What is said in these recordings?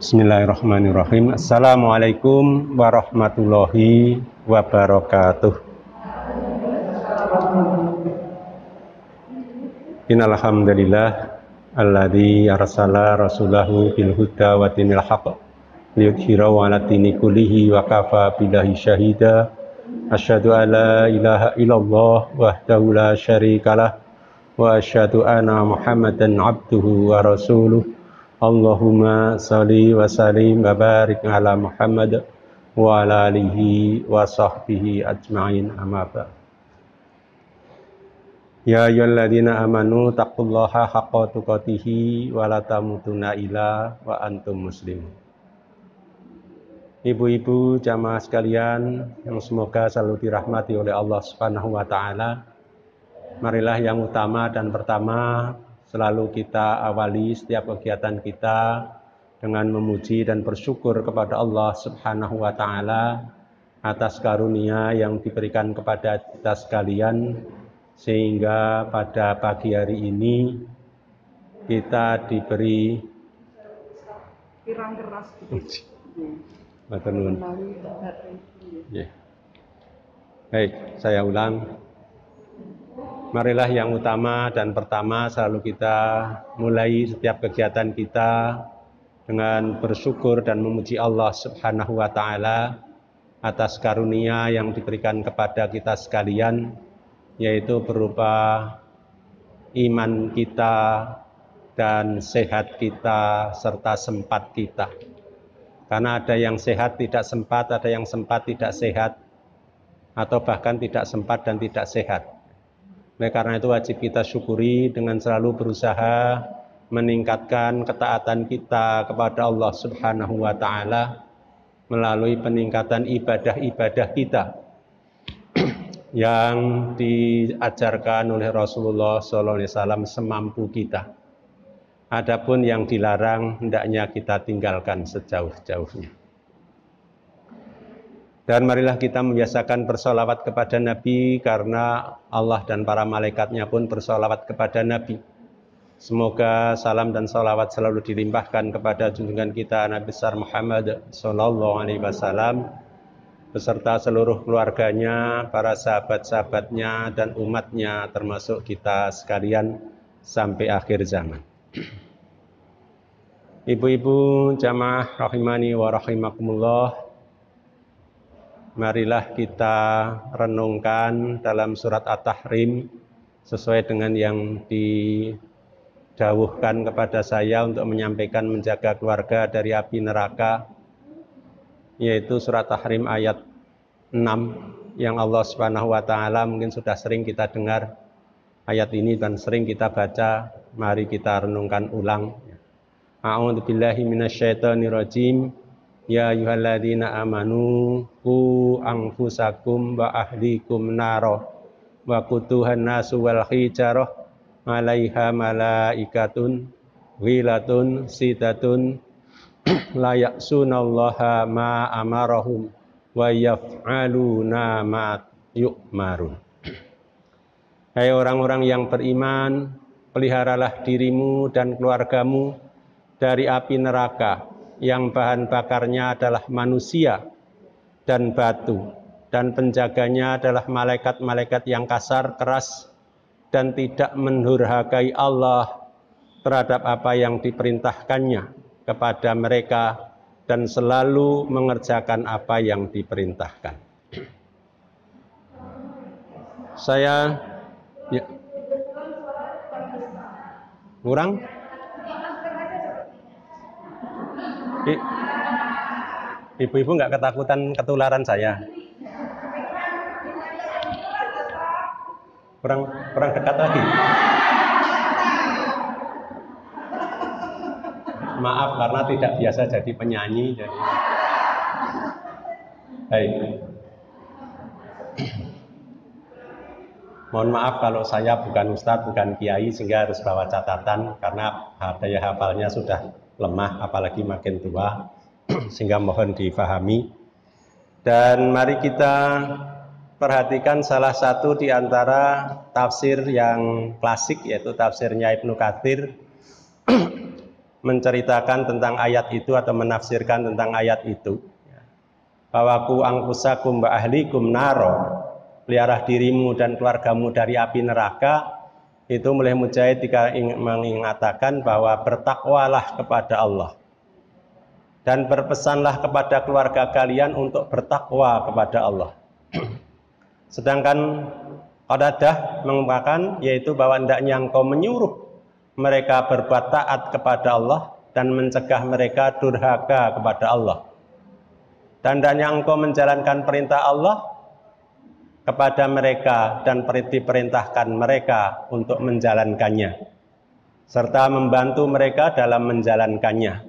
Bismillahirrahmanirrahim. Assalamualaikum warahmatullahi wabarakatuh. Innalhamdulillah alladzi arsala rasulahu bil huda wa dinil haqq liyudhhirahu 'ala dini kullihi wa kafa billahi syahida. Asyhadu an la ilaha illallah wahdahu la syarikalah wa asyhadu anna Muhammadan abduhu wa rasuluh. Allahumma sholli wa sallim wa barik ala Muhammad wa ala alihi wa sahbihi ajma'in, amma ba'd. Ya ayyuhalladzina amanu taqullaha haqqa tuqatih wa la tamutunna illa wa antum muslimun. Ibu-ibu jamaah sekalian yang semoga selalu dirahmati oleh Allah Subhanahu wa taala. Marilah yang utama dan pertama selalu kita awali setiap kegiatan kita dengan memuji dan bersyukur kepada Allah Subhanahu wa taala atas karunia yang diberikan kepada kita sekalian, sehingga pada pagi hari ini kita diberi Baik, saya ulang. Marilah yang utama dan pertama selalu kita mulai setiap kegiatan kita dengan bersyukur dan memuji Allah Subhanahu wa taala atas karunia yang diberikan kepada kita sekalian, yaitu berupa iman kita dan sehat kita serta sempat kita. Karena ada yang sehat tidak sempat, ada yang sempat tidak sehat, atau bahkan tidak sempat dan tidak sehat. Oleh karena itu wajib kita syukuri dengan selalu berusaha meningkatkan ketaatan kita kepada Allah Subhanahu wa taala melalui peningkatan ibadah-ibadah kita yang diajarkan oleh Rasulullah SAW semampu kita. Adapun yang dilarang hendaknya kita tinggalkan sejauh-jauhnya. Dan marilah kita membiasakan bersolawat kepada Nabi, karena Allah dan para malaikatnya pun bersolawat kepada Nabi. Semoga salam dan solawat selalu dilimpahkan kepada junjungan kita Nabi besar Muhammad Sallallahu Alaihi Wasallam beserta seluruh keluarganya, para sahabat-sahabatnya dan umatnya, termasuk kita sekalian sampai akhir zaman. Ibu-ibu jamaah rahimani wa rahimakumullah, marilah kita renungkan dalam surat At-Tahrim sesuai dengan yang didhawuhkan kepada saya untuk menyampaikan menjaga keluarga dari api neraka, yaitu surat Tahrim ayat 6 yang Allah Subhanahu wa taala mungkin sudah sering kita dengar ayat ini dan sering kita baca. Mari kita renungkan ulang. A'udzubillahi minasyaitonirrajim. Ya ayyuhalladzina amanu qu anfusakum wa ahlikum naro wa quduhan nasu wal hijarah 'alaiha malaikatun ghilatun sidatun la ya'sunallaha ma amarahum wa yaf'aluna ma yu'marun. Hai orang-orang yang beriman, peliharalah dirimu dan keluargamu dari api neraka yang bahan bakarnya adalah manusia dan batu, dan penjaganya adalah malaikat-malaikat yang kasar, keras, dan tidak mendurhakai Allah terhadap apa yang diperintahkannya kepada mereka, dan selalu mengerjakan apa yang diperintahkan. Saya kurang? Ibu-ibu nggak ketakutan ketularan saya? Kurang dekat lagi. Maaf karena tidak biasa jadi penyanyi. Baik. Mohon maaf kalau saya bukan ustadz, bukan kiai, sehingga harus bawa catatan karena daya hafalnya sudah lemah, apalagi makin tua, sehingga mohon difahami. Dan mari kita perhatikan salah satu di antara tafsir yang klasik, yaitu tafsirnya Ibnu Katsir menceritakan tentang ayat itu atau menafsirkan tentang ayat itu. Bahwa ku angkusakum wa ahlikum naro, pelihara dirimu dan keluargamu dari api neraka. Itu mulai Mujahid mengatakan bahwa bertakwalah kepada Allah dan berpesanlah kepada keluarga kalian untuk bertakwa kepada Allah. Sedangkan Qatadah mengungkapkan yaitu bahwa hendaknya engkau menyuruh mereka berbuat taat kepada Allah dan mencegah mereka durhaka kepada Allah. Dan hendaknya engkau menjalankan perintah Allah kepada mereka dan diperintahkan mereka untuk menjalankannya, serta membantu mereka dalam menjalankannya.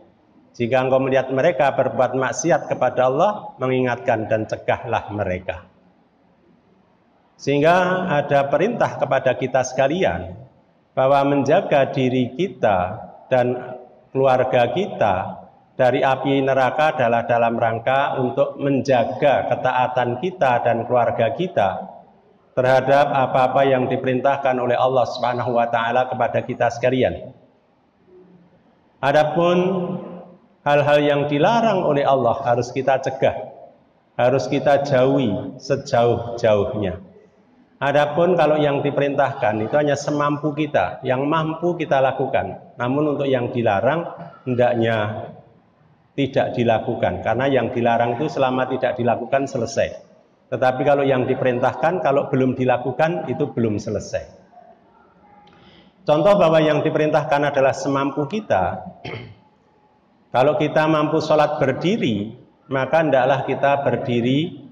Jika engkau melihat mereka berbuat maksiat kepada Allah, mengingatkan dan cegahlah mereka. Sehingga ada perintah kepada kita sekalian bahwa menjaga diri kita dan keluarga kita dari api neraka adalah dalam rangka untuk menjaga ketaatan kita dan keluarga kita terhadap apa-apa yang diperintahkan oleh Allah Subhanahu wa taala kepada kita sekalian. Adapun hal-hal yang dilarang oleh Allah harus kita cegah, harus kita jauhi sejauh-jauhnya. Adapun kalau yang diperintahkan itu hanya semampu kita, yang mampu kita lakukan. Namun untuk yang dilarang hendaknya tidak dilakukan, karena yang dilarang itu selama tidak dilakukan selesai. Tetapi kalau yang diperintahkan kalau belum dilakukan itu belum selesai. Contoh bahwa yang diperintahkan adalah semampu kita. Kalau kita mampu sholat berdiri, maka hendaklah kita berdiri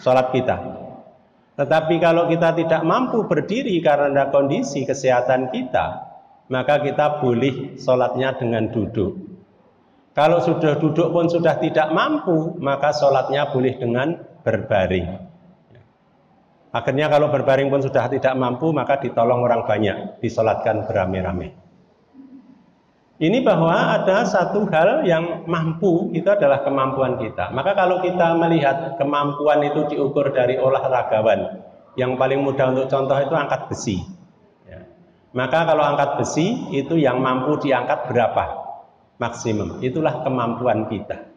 sholat kita. Tetapi kalau kita tidak mampu berdiri karena kondisi kesehatan kita, maka kita boleh sholatnya dengan duduk. Kalau sudah duduk pun sudah tidak mampu, maka sholatnya boleh dengan berbaring. Akhirnya kalau berbaring pun sudah tidak mampu, maka ditolong orang banyak, disolatkan beramai-ramai. Ini bahwa ada satu hal yang mampu, itu adalah kemampuan kita. Maka kalau kita melihat kemampuan itu diukur dari olahragawan, yang paling mudah untuk contoh itu angkat besi. Maka kalau angkat besi, itu yang mampu diangkat berapa? Maksimum. Itulah kemampuan kita.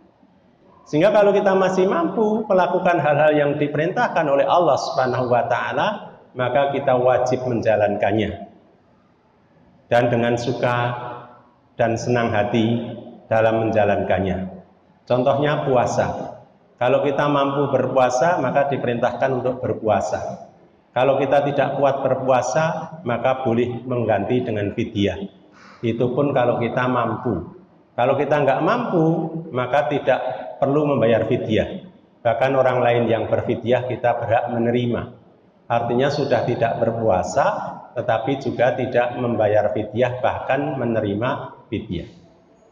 Sehingga kalau kita masih mampu melakukan hal-hal yang diperintahkan oleh Allah Subhanahu wa taala, maka kita wajib menjalankannya. Dan dengan suka dan senang hati dalam menjalankannya. Contohnya puasa. Kalau kita mampu berpuasa, maka diperintahkan untuk berpuasa. Kalau kita tidak kuat berpuasa, maka boleh mengganti dengan fidyah. Itu pun kalau kita mampu. Kalau kita nggak mampu, maka tidak perlu membayar fidyah. Bahkan orang lain yang berfidyah kita berhak menerima. Artinya sudah tidak berpuasa, tetapi juga tidak membayar fidyah, bahkan menerima fidyah.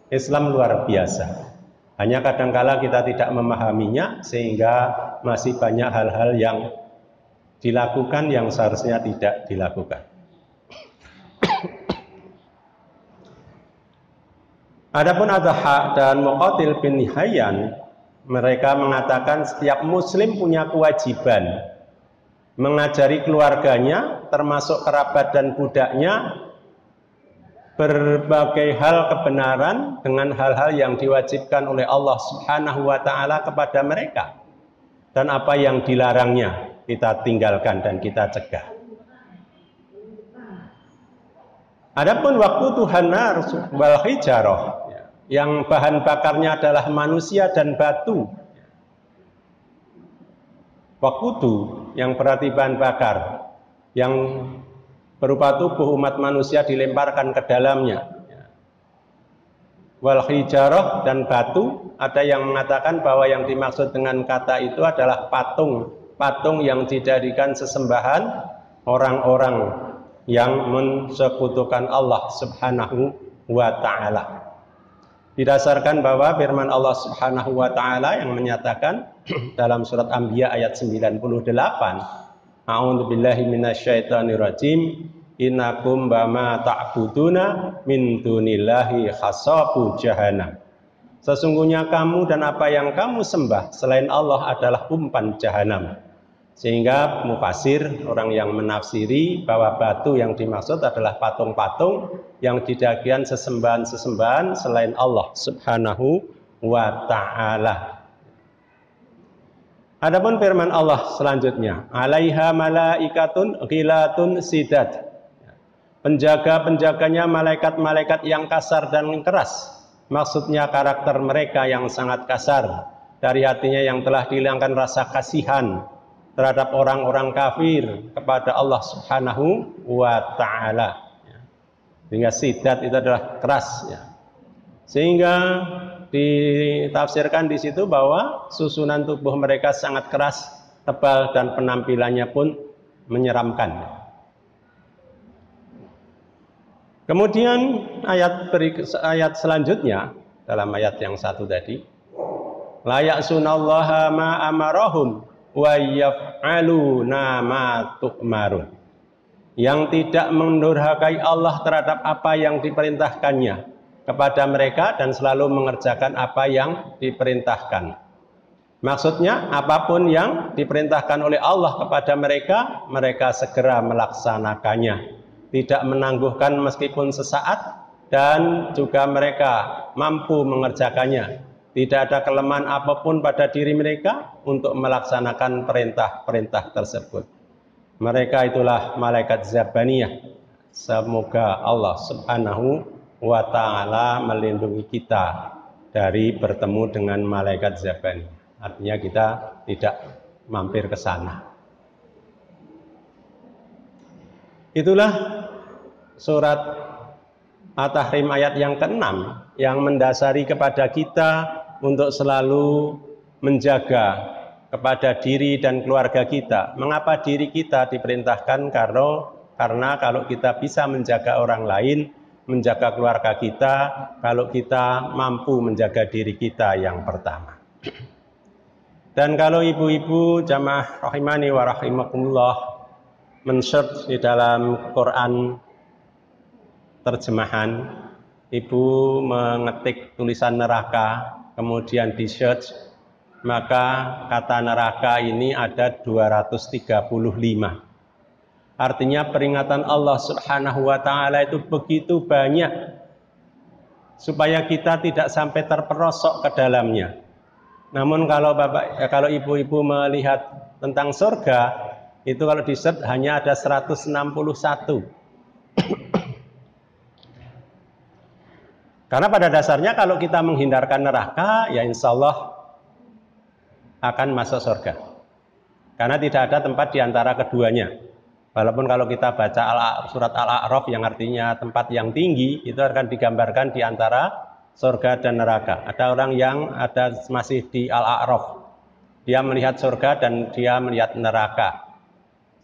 Islam luar biasa. Hanya kadangkala kita tidak memahaminya, sehingga masih banyak hal-hal yang dilakukan yang seharusnya tidak dilakukan. Adapun Adha dan Muqatil bin Hayyan, mereka mengatakan setiap muslim punya kewajiban mengajari keluarganya, termasuk kerabat dan budaknya, berbagai hal kebenaran dengan hal-hal yang diwajibkan oleh Allah Subhanahu wa taala kepada mereka. Dan apa yang dilarangnya kita tinggalkan dan kita cegah. Adapun waktu Tuhan nar wal hijarah, yang bahan bakarnya adalah manusia dan batu. Wakutu yang berarti bahan bakar, yang berupa tubuh umat manusia dilemparkan ke dalamnya. Wal hijarah dan batu, ada yang mengatakan bahwa yang dimaksud dengan kata itu adalah patung. Patung yang dijadikan sesembahan orang-orang yang mensekutukan Allah Subhanahu wa ta'ala. Didasarkan bahwa firman Allah Subhanahu wa taala yang menyatakan dalam surat Anbiya ayat 98, A'udzubillahi minasyaitonirrajim, innakum bama ta'buduna min dunillahi khasabu jahannam. Sesungguhnya kamu dan apa yang kamu sembah selain Allah adalah umpan jahanam. Sehingga mufasir, orang yang menafsiri bahwa batu yang dimaksud adalah patung-patung yang dijadikan sesembahan-sesembahan selain Allah Subhanahu wa ta'ala. Adapun firman Allah selanjutnya, alaiha malaikatun ghilatun sidad. Penjaga-penjaganya malaikat-malaikat yang kasar dan keras. Maksudnya karakter mereka yang sangat kasar. Dari hatinya yang telah dihilangkan rasa kasihan terhadap orang-orang kafir kepada Allah Subhanahu wa ta'ala. Sehingga sidat itu adalah keras. Sehingga ditafsirkan di situ bahwa susunan tubuh mereka sangat keras, tebal, dan penampilannya pun menyeramkan. Kemudian ayat selanjutnya dalam ayat yang satu tadi, la ya'sunallaha ma amarahum wa yaf'aluna ma tu'marun. Yang tidak mendurhakai Allah terhadap apa yang diperintahkannya kepada mereka dan selalu mengerjakan apa yang diperintahkan. Maksudnya apapun yang diperintahkan oleh Allah kepada mereka, mereka segera melaksanakannya. Tidak menangguhkan meskipun sesaat, dan juga mereka mampu mengerjakannya. Tidak ada kelemahan apapun pada diri mereka untuk melaksanakan perintah-perintah tersebut. Mereka itulah malaikat Zabaniyah. Semoga Allah Subhanahu wa ta'ala melindungi kita dari bertemu dengan malaikat Zabaniyah. Artinya kita tidak mampir ke sana. Itulah surat At-Tahrim ayat yang ke-6 yang mendasari kepada kita untuk selalu menjaga kepada diri dan keluarga kita. Mengapa diri kita diperintahkan? Karena kalau kita bisa menjaga orang lain, menjaga keluarga kita, kalau kita mampu menjaga diri kita yang pertama. Dan kalau ibu-ibu jamaah rahimani wa rahimakumullah men-search di dalam Quran terjemahan, ibu mengetik tulisan neraka, kemudian di search, maka kata neraka ini ada 235. Artinya peringatan Allah Subhanahu wa ta'ala itu begitu banyak supaya kita tidak sampai terperosok ke dalamnya. Namun kalau ibu-ibu melihat tentang surga, itu kalau di-search hanya ada 161. Karena pada dasarnya kalau kita menghindarkan neraka, ya insya Allah akan masuk surga. Karena tidak ada tempat di antara keduanya. Walaupun kalau kita baca surat Al-A'raf yang artinya tempat yang tinggi, itu akan digambarkan di antara surga dan neraka. Ada orang yang masih di Al-A'raf. Dia melihat surga dan dia melihat neraka.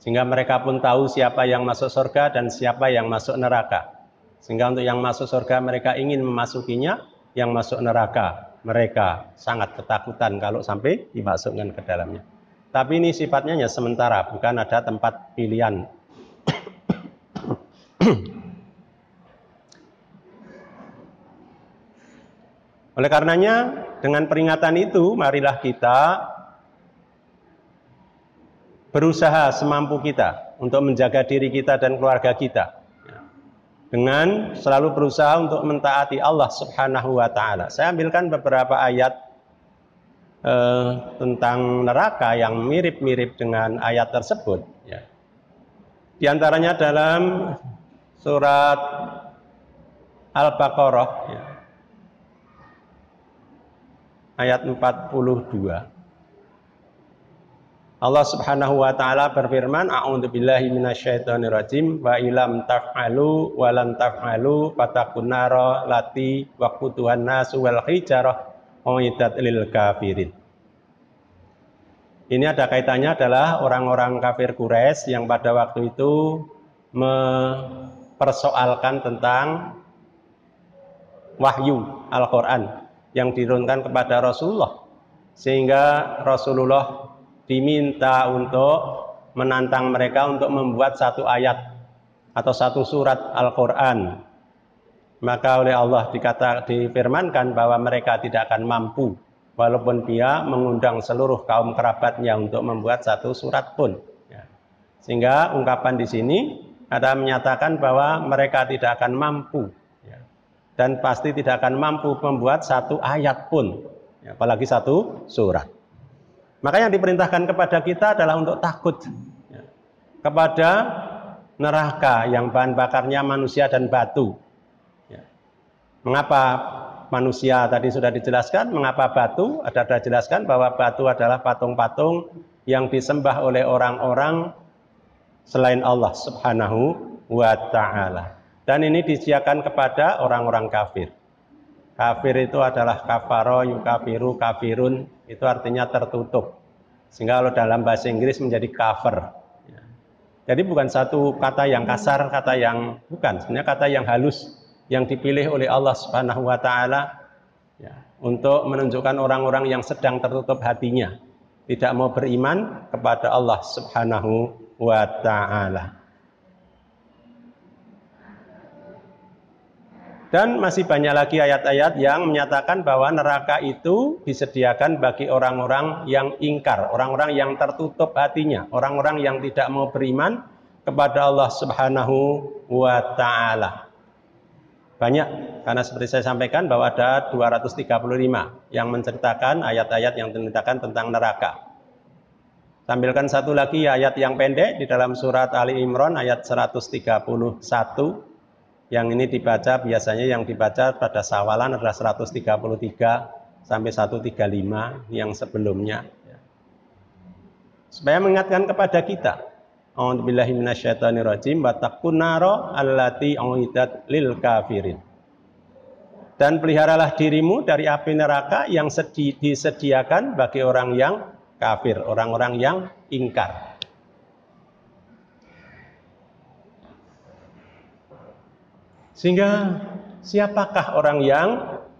Sehingga mereka pun tahu siapa yang masuk surga dan siapa yang masuk neraka. Sehingga untuk yang masuk surga mereka ingin memasukinya, yang masuk neraka mereka sangat ketakutan kalau sampai dimasukkan ke dalamnya. Tapi ini sifatnya hanya sementara, bukan ada tempat pilihan. Oleh karenanya dengan peringatan itu marilah kita berusaha semampu kita untuk menjaga diri kita dan keluarga kita dengan selalu berusaha untuk mentaati Allah Subhanahu wa ta'ala. Saya ambilkan beberapa ayat tentang neraka yang mirip-mirip dengan ayat tersebut. Di antaranya dalam surat Al-Baqarah ayat 42. Allah Subhanahu wa ta'ala berfirman, a'udzubillahi minasyaitonirrajim, wa ilam taf'alu wa lan taf'alu fatakun nara lati waquduhan nasu wal hijarah uiddat lil kafirin. Ini ada kaitannya adalah orang-orang kafir Quraisy yang pada waktu itu mempersoalkan tentang wahyu Al-Quran yang diturunkan kepada Rasulullah, sehingga Rasulullah diminta untuk menantang mereka untuk membuat satu ayat atau satu surat Al-Quran. Maka oleh Allah difirmankan bahwa mereka tidak akan mampu walaupun dia mengundang seluruh kaum kerabatnya untuk membuat satu surat pun. Ya. Sehingga ungkapan di sini ada menyatakan bahwa mereka tidak akan mampu, ya, dan pasti tidak akan mampu membuat satu ayat pun, ya, apalagi satu surat. Maka yang diperintahkan kepada kita adalah untuk takut, ya, kepada neraka yang bahan bakarnya manusia dan batu. Ya. Mengapa manusia tadi sudah dijelaskan, mengapa batu? Ada dijelaskan bahwa batu adalah patung-patung yang disembah oleh orang-orang selain Allah Subhanahu wa ta'ala. Dan ini disediakan kepada orang-orang kafir. Kafir itu adalah kafaro, yukafiru, kafirun, itu artinya tertutup. Sehingga kalau dalam bahasa Inggris menjadi cover. Jadi bukan satu kata yang kasar, kata yang bukan, sebenarnya kata yang halus, yang dipilih oleh Allah Subhanahu wa ta'ala, ya, untuk menunjukkan orang-orang yang sedang tertutup hatinya, tidak mau beriman kepada Allah Subhanahu wa ta'ala. Dan masih banyak lagi ayat-ayat yang menyatakan bahwa neraka itu disediakan bagi orang-orang yang ingkar, orang-orang yang tertutup hatinya, orang-orang yang tidak mau beriman kepada Allah Subhanahu wa ta'ala. Banyak, karena seperti saya sampaikan bahwa ada 235 yang menceritakan ayat-ayat yang menceritakan tentang neraka. Tampilkan satu lagi ayat yang pendek di dalam surat Ali Imran ayat 131. Yang ini dibaca, biasanya yang dibaca pada Sawalan adalah 133 sampai 135 yang sebelumnya. Supaya mengingatkan kepada kita, a'udzubillahi minasyaitonirrajim, wattaqun nara allati uiddat lil kafirin. Dan peliharalah dirimu dari api neraka yang disediakan bagi orang yang kafir, orang-orang yang ingkar. Sehingga siapakah orang yang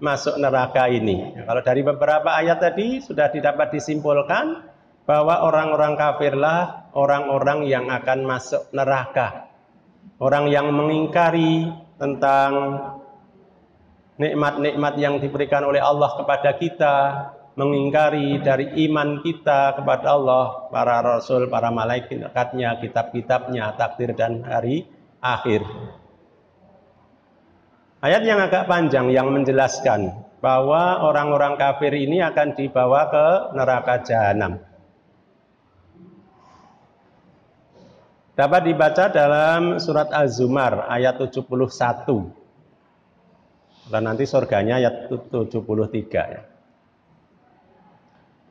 masuk neraka ini? Kalau dari beberapa ayat tadi sudah dapat disimpulkan bahwa orang-orang kafirlah orang-orang yang akan masuk neraka. Orang yang mengingkari tentang nikmat-nikmat yang diberikan oleh Allah kepada kita, mengingkari dari iman kita kepada Allah, para rasul, para malaikatnya, kitab-kitabnya, takdir dan hari akhir. Ayat yang agak panjang yang menjelaskan bahwa orang-orang kafir ini akan dibawa ke neraka jahanam. Dapat dibaca dalam surat Az-Zumar ayat 71. Dan nanti surganya ayat 73 ya.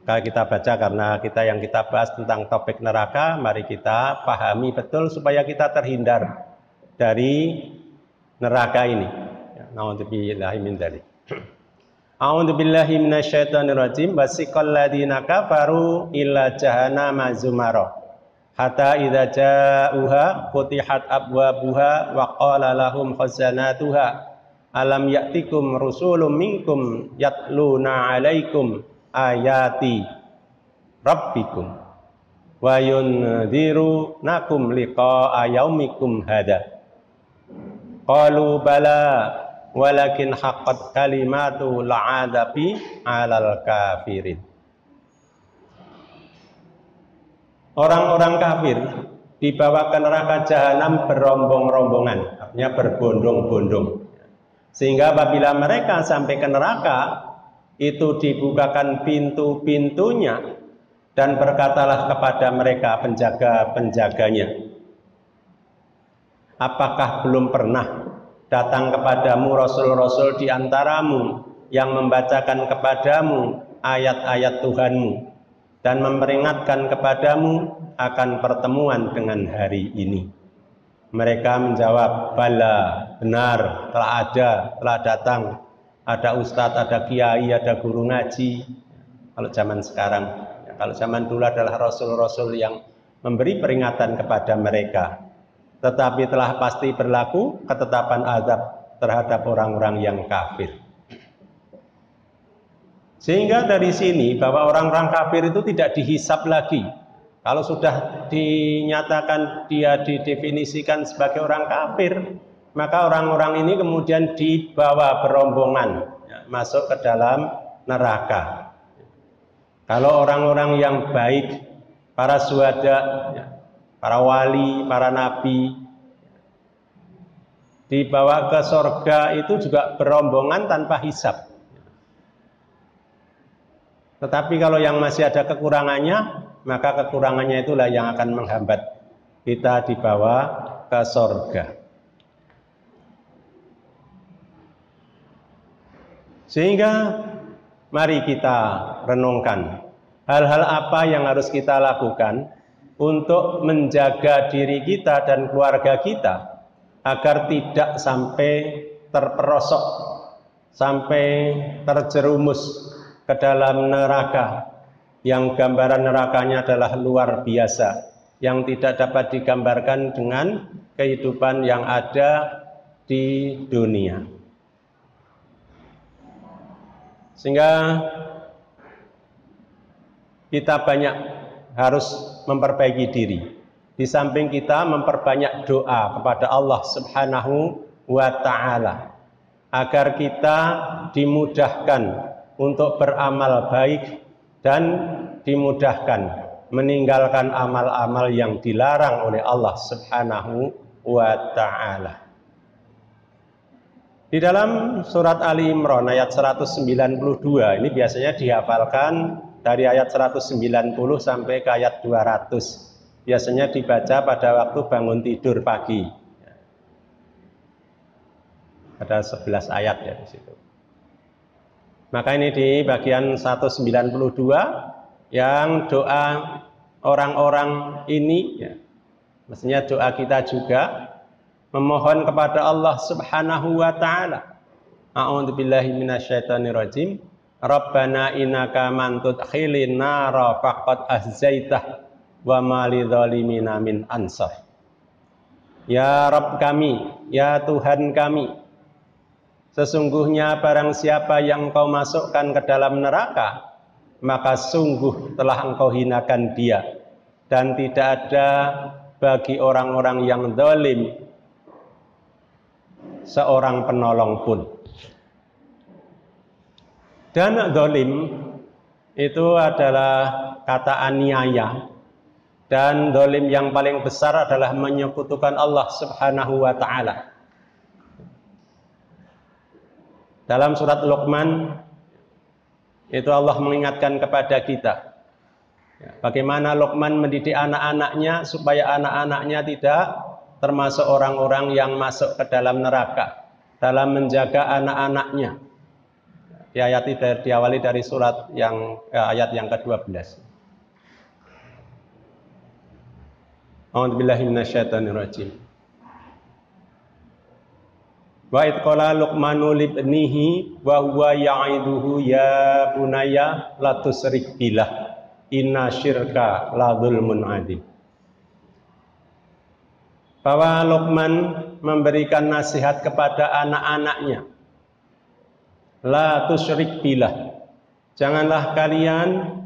Kalau kita baca, karena yang kita bahas tentang topik neraka, mari kita pahami betul supaya kita terhindar dari neraka ini. Na'udzubillahi min dzalik. A'udzubillahi minasyaitonirrajim. Wasiqal ladzina kafaru illa jahannama zumara. Hatta idza ja'uha futihat abwabuha wa qala lahum khazanatuha alam ya'tikum rusulun minkum yatluna 'alaikum ayati rabbikum wa yundzirunakum liqa'a yaumikum hada. Qalu bala walakin haqqat kalimatu la'adabi 'alal kafirin. Orang-orang kafir dibawa ke neraka jahanam berombong-rombongan, artinya berbondong-bondong. Sehingga apabila mereka sampai ke neraka, itu dibukakan pintu-pintunya dan berkatalah kepada mereka penjaga-penjaganya, apakah belum pernah datang kepadamu rasul-rasul di antaramu yang membacakan kepadamu ayat-ayat Tuhanmu dan memperingatkan kepadamu akan pertemuan dengan hari ini? Mereka menjawab, bala, benar, telah datang. Ada ustadz, ada kiai, ada guru ngaji. Kalau zaman sekarang, kalau zaman dulu adalah rasul-rasul yang memberi peringatan kepada mereka. Tetapi telah pasti berlaku ketetapan azab terhadap orang-orang yang kafir. Sehingga dari sini bahwa orang-orang kafir itu tidak dihisap lagi. Kalau sudah dinyatakan dia didefinisikan sebagai orang kafir, maka orang-orang ini kemudian dibawa berombongan, ya, masuk ke dalam neraka. Kalau orang-orang yang baik, para syuhada, para wali, para nabi, dibawa ke surga itu juga berombongan tanpa hisab. Tetapi kalau yang masih ada kekurangannya, maka kekurangannya itulah yang akan menghambat kita dibawa ke surga. Sehingga mari kita renungkan hal-hal apa yang harus kita lakukan untuk menjaga diri kita dan keluarga kita agar tidak sampai terperosok, sampai terjerumus ke dalam neraka yang gambaran nerakanya adalah luar biasa, yang tidak dapat digambarkan dengan kehidupan yang ada di dunia. Sehingga kita banyak harus memperbaiki diri. Di samping kita memperbanyak doa kepada Allah Subhanahu wa Ta'ala agar kita dimudahkan untuk beramal baik dan dimudahkan meninggalkan amal-amal yang dilarang oleh Allah Subhanahu wa Ta'ala. Di dalam surat Ali Imran ayat 192 ini biasanya dihafalkan dari ayat 190 sampai ke ayat 200. Biasanya dibaca pada waktu bangun tidur pagi. Ada 11 ayat ya di situ. Maka ini di bagian 192 yang doa orang-orang ini ya, mestinya doa kita juga memohon kepada Allah Subhanahu wa Ta'ala. A'udzubillahi minasyaitonirrajim. Rabbana innaka man tudkhilin nara faqad ahzaitah wa ma lidzalimina min ansar. Ya Rabb kami, ya Tuhan kami, sesungguhnya barang siapa yang Engkau masukkan ke dalam neraka, maka sungguh telah Engkau hinakan dia, dan tidak ada bagi orang-orang yang zalim seorang penolong pun. Dan zalim itu adalah kata aniaya, dan zalim yang paling besar adalah menyekutukan Allah Subhanahu wa Ta'ala. Dalam surat Luqman itu Allah mengingatkan kepada kita bagaimana Luqman mendidik anak-anaknya supaya anak-anaknya tidak termasuk orang-orang yang masuk ke dalam neraka, dalam menjaga anak-anaknya. Diawali dari surat yang ayat yang ke-12. A'udzubillahi minasyaitonirrajim. Wa idh qala Luqmanu libnihi wa huwa ya'iduhu ya bunayya la tusyrik billah inna syirka la dzulmun adzim. Bahwa Luqman memberikan nasihat kepada anak-anaknya, la tusyrik billah, janganlah kalian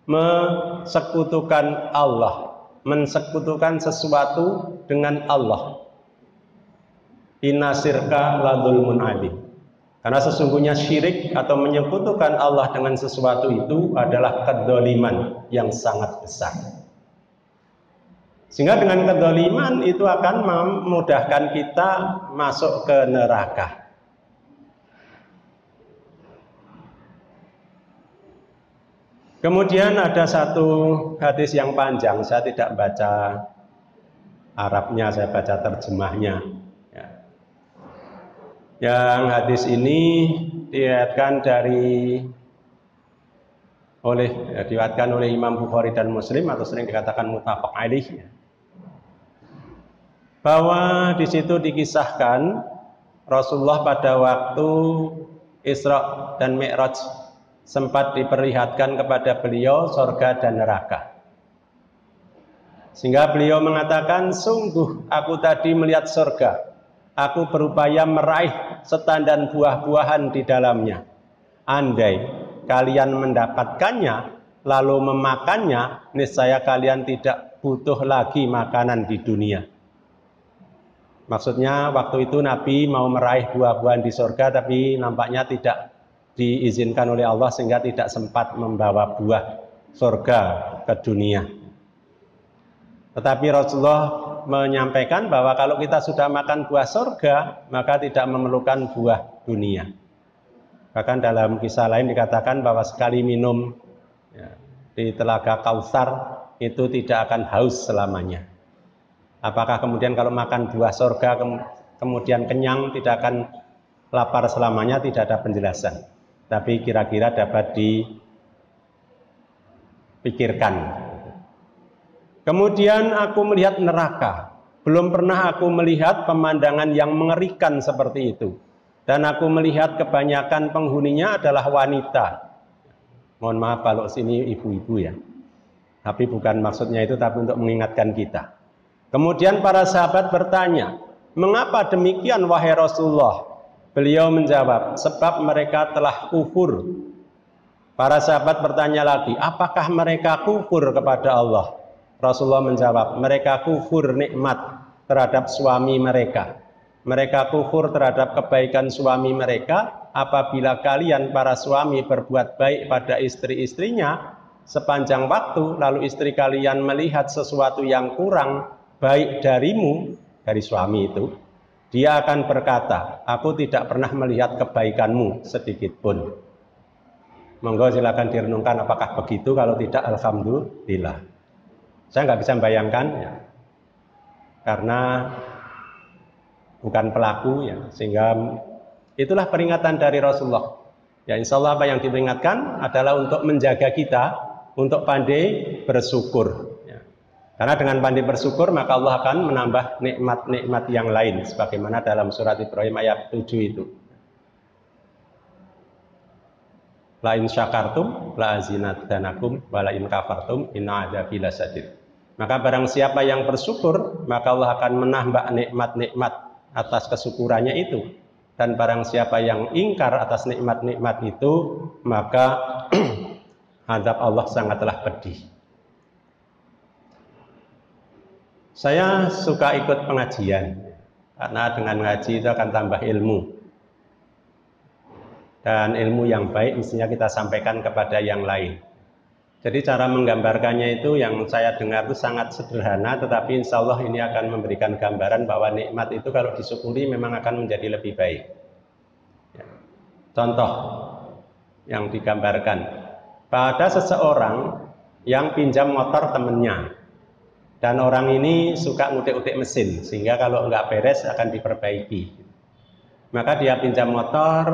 mensekutukan Allah, mensekutukan sesuatu dengan Allah. Inna syirka la dzulmun adzim. Karena sesungguhnya syirik atau menyekutukan Allah dengan sesuatu itu adalah kedzaliman yang sangat besar. Sehingga dengan kedzaliman itu akan memudahkan kita masuk ke neraka. Kemudian ada satu hadis yang panjang, saya tidak baca Arabnya, saya baca terjemahnya. Yang hadis ini diriwayatkan oleh Imam Bukhari dan Muslim, atau sering dikatakan muttafaq alaih. Bahwa di situ dikisahkan Rasulullah pada waktu Isra dan Mi'raj sempat diperlihatkan kepada beliau surga dan neraka. Sehingga beliau mengatakan, sungguh aku tadi melihat surga, aku berupaya meraih setandan buah-buahan di dalamnya. Andai kalian mendapatkannya lalu memakannya, niscaya kalian tidak butuh lagi makanan di dunia. Maksudnya waktu itu Nabi mau meraih buah-buahan di surga, tapi nampaknya tidak diizinkan oleh Allah sehingga tidak sempat membawa buah surga ke dunia. Tetapi Rasulullah menyampaikan bahwa kalau kita sudah makan buah surga, maka tidak memerlukan buah dunia. Bahkan dalam kisah lain dikatakan bahwa sekali minum di telaga Kautsar itu tidak akan haus selamanya. Apakah kemudian kalau makan buah surga kemudian kenyang tidak akan lapar selamanya, tidak ada penjelasan. Tapi kira-kira dapat dipikirkan. Kemudian aku melihat neraka. Belum pernah aku melihat pemandangan yang mengerikan seperti itu. Dan aku melihat kebanyakan penghuninya adalah wanita. Mohon maaf kalau sini ibu-ibu ya. Tapi bukan maksudnya itu, tapi untuk mengingatkan kita. Kemudian para sahabat bertanya, mengapa demikian wahai Rasulullah? Beliau menjawab, sebab mereka telah kufur. Para sahabat bertanya lagi, apakah mereka kufur kepada Allah? Rasulullah menjawab, mereka kufur nikmat terhadap suami mereka. Mereka kufur terhadap kebaikan suami mereka. Apabila kalian para suami berbuat baik pada istri-istrinya sepanjang waktu, lalu istri kalian melihat sesuatu yang kurang baik darimu, dari suami itu, dia akan berkata, aku tidak pernah melihat kebaikanmu sedikit pun. Monggo silakan direnungkan apakah begitu, kalau tidak alhamdulillah. Saya nggak bisa membayangkan ya, karena bukan pelaku ya, sehingga itulah peringatan dari Rasulullah. Ya insya Allah apa yang diperingatkan adalah untuk menjaga kita, untuk pandai bersyukur. Ya. Karena dengan pandai bersyukur maka Allah akan menambah nikmat-nikmat yang lain, sebagaimana dalam surat Ibrahim ayat 7 itu. La in syakartum la azinadanakum wa la in kafartum inna adzabi lasyadid. Maka barang siapa yang bersyukur, maka Allah akan menambah nikmat-nikmat atas kesyukurannya itu. Dan barang siapa yang ingkar atas nikmat-nikmat itu, maka azab Allah sangatlah pedih. Saya suka ikut pengajian, karena dengan ngaji itu akan tambah ilmu. Dan ilmu yang baik mestinya kita sampaikan kepada yang lain. Jadi cara menggambarkannya itu yang saya dengar itu sangat sederhana, tetapi insya Allah ini akan memberikan gambaran bahwa nikmat itu kalau disyukuri memang akan menjadi lebih baik. Ya. Contoh yang digambarkan, pada seseorang yang pinjam motor temennya, dan orang ini suka ngutik-utik mesin, sehingga kalau nggak beres akan diperbaiki. Maka dia pinjam motor,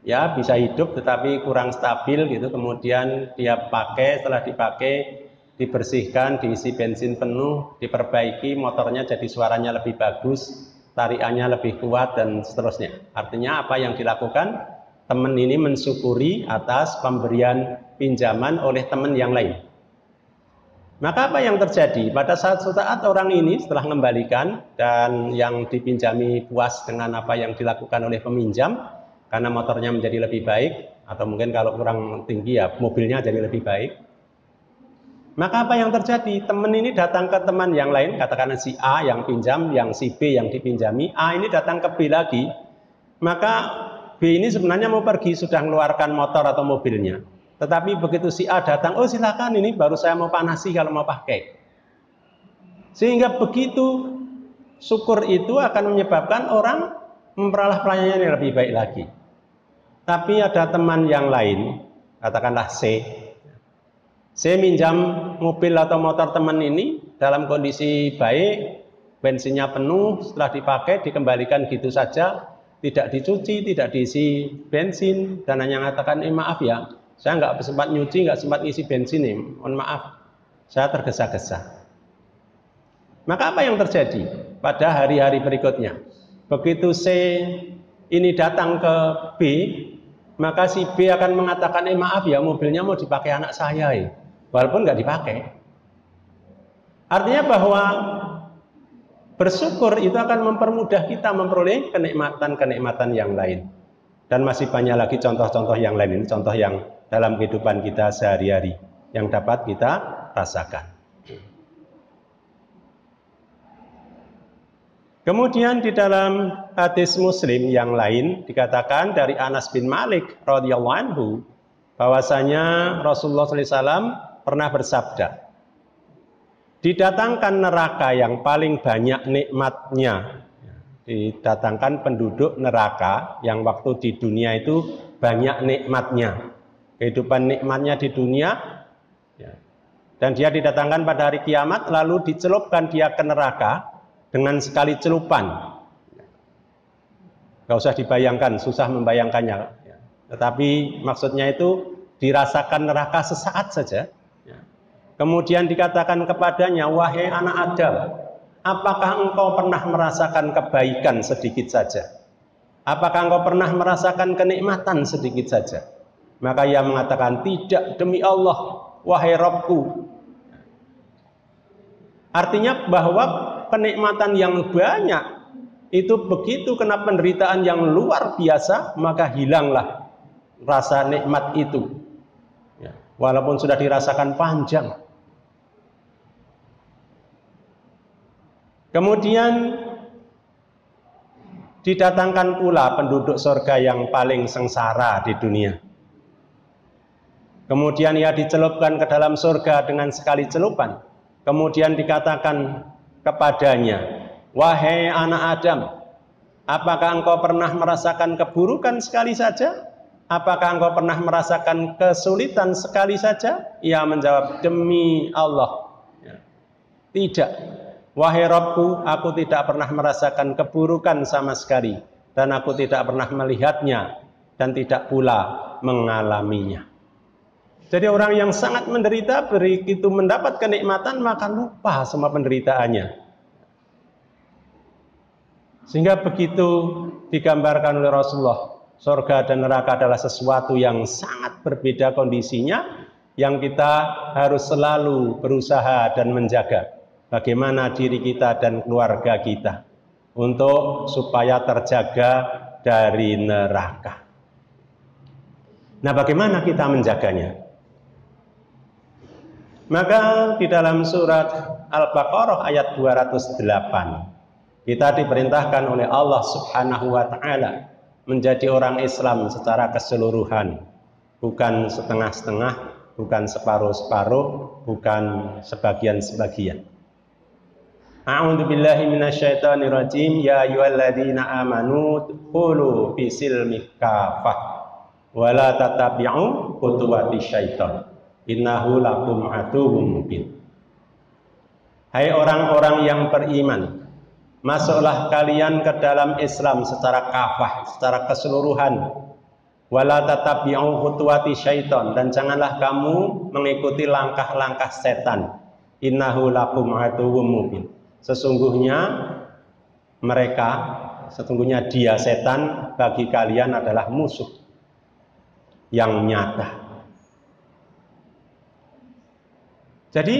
ya bisa hidup tetapi kurang stabil gitu, kemudian dia pakai, setelah dipakai dibersihkan, diisi bensin penuh, diperbaiki, motornya jadi suaranya lebih bagus, tarikannya lebih kuat dan seterusnya. Artinya apa yang dilakukan? Teman ini mensyukuri atas pemberian pinjaman oleh teman yang lain. Maka apa yang terjadi? Pada saat orang ini setelah mengembalikan dan yang dipinjami puas dengan apa yang dilakukan oleh peminjam, karena motornya menjadi lebih baik, atau mungkin kalau kurang tinggi ya mobilnya jadi lebih baik. Maka apa yang terjadi? Teman ini datang ke teman yang lain, katakan si A yang pinjam, yang si B yang dipinjami, A ini datang ke B lagi. Maka B ini sebenarnya mau pergi, sudah mengeluarkan motor atau mobilnya. Tetapi begitu si A datang, oh silakan ini baru saya mau panasi kalau mau pakai. Sehingga begitu syukur itu akan menyebabkan orang memperalah pelayanannya yang lebih baik lagi. Tapi ada teman yang lain, katakanlah C minjam mobil atau motor teman ini dalam kondisi baik, bensinnya penuh, setelah dipakai dikembalikan gitu saja, tidak dicuci, tidak diisi bensin, dan hanya mengatakan maaf ya, saya nggak sempat nyuci, nggak sempat isi bensin nih, mohon maaf, saya tergesa-gesa. Maka apa yang terjadi pada hari-hari berikutnya? Begitu C ini datang ke B, maka si B akan mengatakan, maaf ya, mobilnya mau dipakai anak saya, walaupun nggak dipakai. Artinya bahwa bersyukur itu akan mempermudah kita memperoleh kenikmatan-kenikmatan yang lain. Dan masih banyak lagi contoh-contoh yang lain, ini contoh yang dalam kehidupan kita sehari-hari yang dapat kita rasakan. Kemudian di dalam hadis Muslim yang lain dikatakan dari Anas bin Malik radhiyallahu anhu bahwasanya Rasulullah SAW pernah bersabda, didatangkan neraka yang paling banyak nikmatnya, didatangkan penduduk neraka yang waktu di dunia itu banyak nikmatnya, kehidupan nikmatnya di dunia, dan dia didatangkan pada hari kiamat lalu dicelupkan dia ke neraka dengan sekali celupan. Gak usah dibayangkan, susah membayangkannya. Tetapi maksudnya itu dirasakan neraka sesaat saja. Kemudian dikatakan kepadanya, wahai anak Adam, apakah engkau pernah merasakan kebaikan sedikit saja? Apakah engkau pernah merasakan kenikmatan sedikit saja? Maka ia mengatakan, tidak, demi Allah, wahai Rabbku. Artinya bahwa kenikmatan yang banyak itu begitu kena penderitaan yang luar biasa, maka hilanglah rasa nikmat itu, walaupun sudah dirasakan panjang. Kemudian didatangkan pula penduduk surga yang paling sengsara di dunia. Kemudian ia dicelupkan ke dalam surga dengan sekali celupan. Kemudian dikatakan kepadanya, wahai anak Adam, apakah engkau pernah merasakan keburukan sekali saja? Apakah engkau pernah merasakan kesulitan sekali saja? Ia menjawab, demi Allah, tidak. Wahai Rabbku, aku tidak pernah merasakan keburukan sama sekali, dan aku tidak pernah melihatnya, dan tidak pula mengalaminya. Jadi orang yang sangat menderita, begitu mendapat kenikmatan, maka lupa semua penderitaannya. Sehingga begitu digambarkan oleh Rasulullah, surga dan neraka adalah sesuatu yang sangat berbeda kondisinya, yang kita harus selalu berusaha dan menjaga bagaimana diri kita dan keluarga kita untuk supaya terjaga dari neraka. Nah, bagaimana kita menjaganya? Maka di dalam surat Al-Baqarah ayat 208 kita diperintahkan oleh Allah Subhanahu wa taala menjadi orang Islam secara keseluruhan, bukan setengah-setengah, bukan separuh-separuh, bukan sebagian-sebagian. A'udzu billahi minasyaitonir rajim. Ya ayyuhalladzina amanu qulu fi silmi kafah wa la tattabi'u khutuwati syaitan. Innahu lakum aduwwum mubin. Hai orang-orang yang beriman, masuklah kalian ke dalam Islam secara kafah, secara keseluruhan. Wala tatabi'u khutuwati syaitan, dan janganlah kamu mengikuti langkah-langkah setan. Innahu lakum aduwwum mubin. Sesungguhnya dia setan bagi kalian adalah musuh yang nyata. Jadi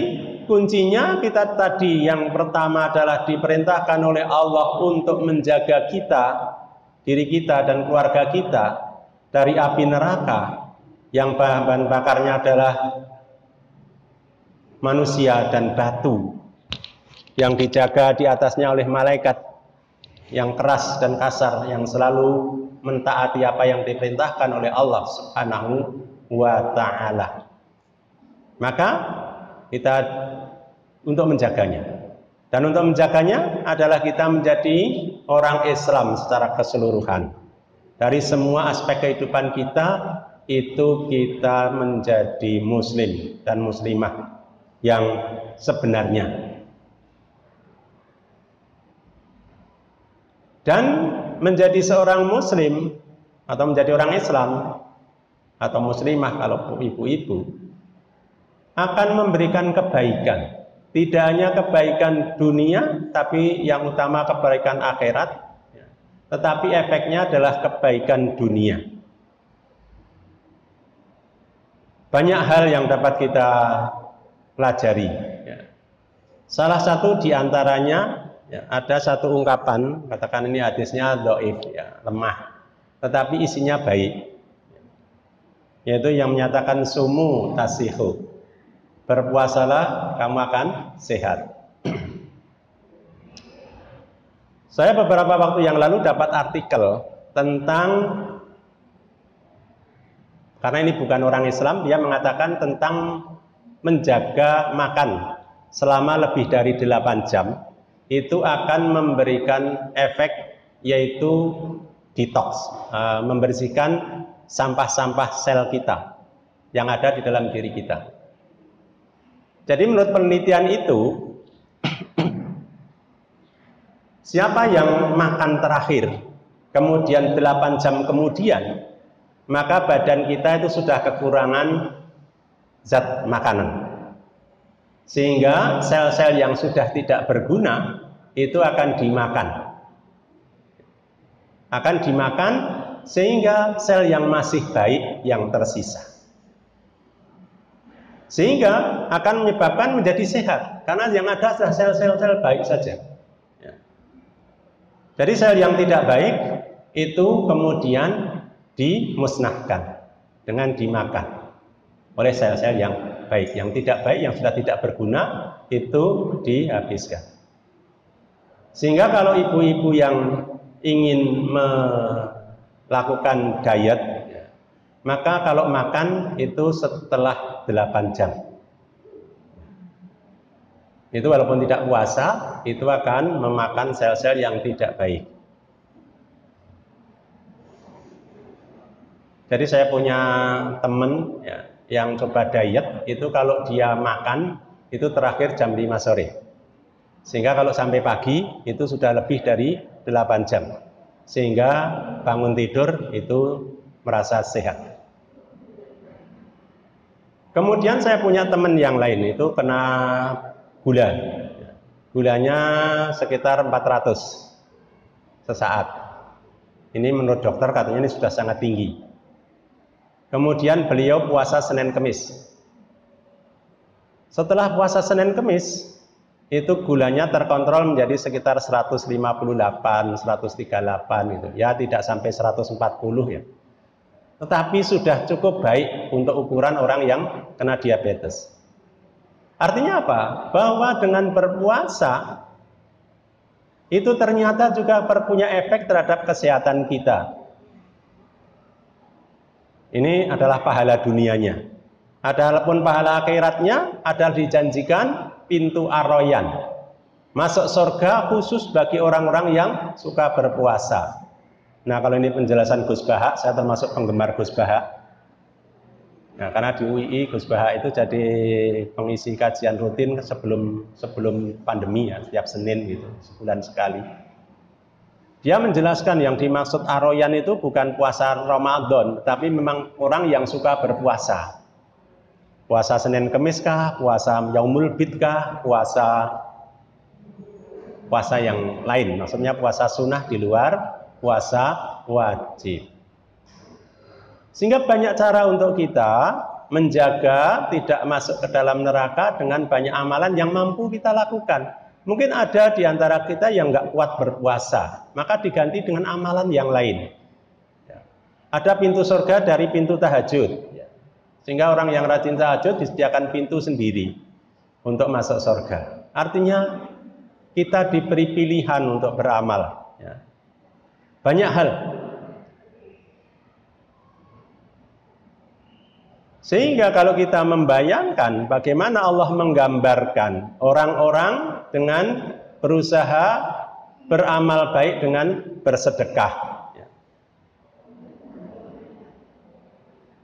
kuncinya kita tadi yang pertama adalah diperintahkan oleh Allah untuk menjaga kita, diri kita dan keluarga kita dari api neraka yang bahan bakarnya adalah manusia dan batu, yang dijaga di atasnya oleh malaikat yang keras dan kasar, yang selalu mentaati apa yang diperintahkan oleh Allah Subhanahu wa ta'ala. Maka kita untuk menjaganya, dan untuk menjaganya adalah kita menjadi orang Islam secara keseluruhan. Dari semua aspek kehidupan kita itu kita menjadi muslim dan muslimah yang sebenarnya. Dan menjadi seorang muslim atau menjadi orang Islam atau muslimah kalau ibu-ibu akan memberikan kebaikan, tidak hanya kebaikan dunia, tapi yang utama kebaikan akhirat, tetapi efeknya adalah kebaikan dunia. Banyak hal yang dapat kita pelajari. Salah satu diantaranya, ada satu ungkapan, katakan ini hadisnya dhaif, lemah, tetapi isinya baik, yaitu yang menyatakan sumu tasihu, berpuasalah kamu akan sehat. Saya beberapa waktu yang lalu dapat artikel tentang, karena ini bukan orang Islam, dia mengatakan tentang menjaga makan selama lebih dari 8 jam itu akan memberikan efek yaitu detox, membersihkan sampah-sampah sel kita yang ada di dalam diri kita. Jadi menurut penelitian itu, siapa yang makan terakhir kemudian 8 jam kemudian, maka badan kita itu sudah kekurangan zat makanan, sehingga sel-sel yang sudah tidak berguna itu akan dimakan sehingga sel yang masih baik yang tersisa, sehingga akan menyebabkan menjadi sehat, karena yang ada adalah sel-sel baik saja. Jadi sel yang tidak baik itu kemudian dimusnahkan dengan dimakan oleh sel-sel yang baik. Yang tidak baik, yang sudah tidak berguna, itu dihabiskan. Sehingga kalau ibu-ibu yang ingin melakukan diet, maka kalau makan itu setelah 8 jam. Itu walaupun tidak puasa, itu akan memakan sel-sel yang tidak baik. Jadi saya punya teman ya, yang coba diet, itu kalau dia makan itu terakhir jam 5 sore. Sehingga kalau sampai pagi itu sudah lebih dari 8 jam. Sehingga bangun tidur itu merasa sehat. Kemudian saya punya teman yang lain, itu kena gula. Gulanya sekitar 400 sesaat. Ini menurut dokter katanya ini sudah sangat tinggi. Kemudian beliau puasa Senin Kemis. Setelah puasa Senin Kemis, itu gulanya terkontrol menjadi sekitar 158, 138 gitu. Ya tidak sampai 140 ya. Tetapi sudah cukup baik untuk ukuran orang yang kena diabetes. Artinya apa? Bahwa dengan berpuasa itu ternyata juga punya efek terhadap kesehatan kita. Ini adalah pahala dunianya. Adapun pahala akhiratnya adalah dijanjikan pintu Ar-Rayyan. Masuk surga khusus bagi orang-orang yang suka berpuasa. Nah, kalau ini penjelasan Gus Baha, saya termasuk penggemar Gus Baha. Nah, karena di UII Gus Baha itu jadi pengisi kajian rutin sebelum pandemi ya, setiap Senin gitu, sebulan sekali. Dia menjelaskan yang dimaksud Ar-Rayyan itu bukan puasa Ramadan, tapi memang orang yang suka berpuasa. Puasa Senin Kemis kah, puasa Yaumul Bid kah, puasa yang lain. Maksudnya puasa sunnah di luar puasa wajib. Sehingga banyak cara untuk kita menjaga tidak masuk ke dalam neraka dengan banyak amalan yang mampu kita lakukan. Mungkin ada di antara kita yang nggak kuat berpuasa, maka diganti dengan amalan yang lain. Ada pintu surga dari pintu tahajud, sehingga orang yang rajin tahajud disediakan pintu sendiri untuk masuk surga. Artinya kita diberi pilihan untuk beramal. Banyak hal. Sehingga kalau kita membayangkan bagaimana Allah menggambarkan orang-orang dengan berusaha beramal baik dengan bersedekah.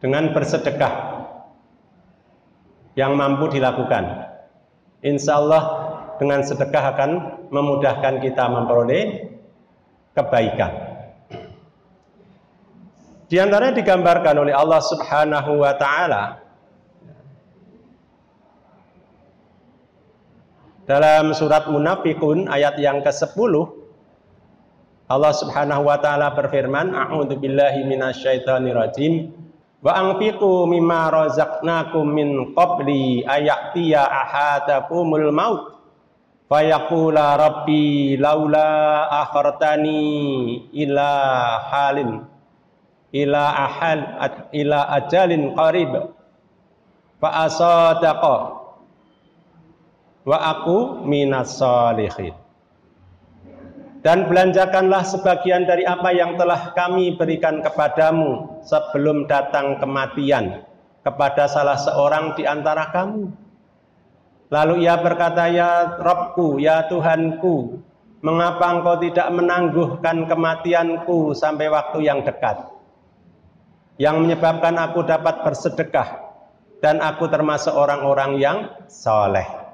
Dengan bersedekah yang mampu dilakukan. Insya Allah dengan sedekah akan memudahkan kita memperoleh kebaikan. Di antaranya digambarkan oleh Allah Subhanahu wa taala dalam surat Munafikun ayat yang ke-10. Allah Subhanahu wa taala berfirman, a'udzubillahi minasyaitonirrajim, wa anfiqu mimma razaqnakum min qabli ayatiya ahadakumul maut fayaqula rabbi laula akhartani ila ajalin qarib fa asadaqa wa aku minas sholihin. Dan belanjakanlah sebagian dari apa yang telah kami berikan kepadamu sebelum datang kematian kepada salah seorang di antara kamu. Lalu ia berkata, ya Rabbku, ya Tuhanku, mengapa engkau tidak menangguhkan kematianku sampai waktu yang dekat, yang menyebabkan aku dapat bersedekah dan aku termasuk orang-orang yang soleh.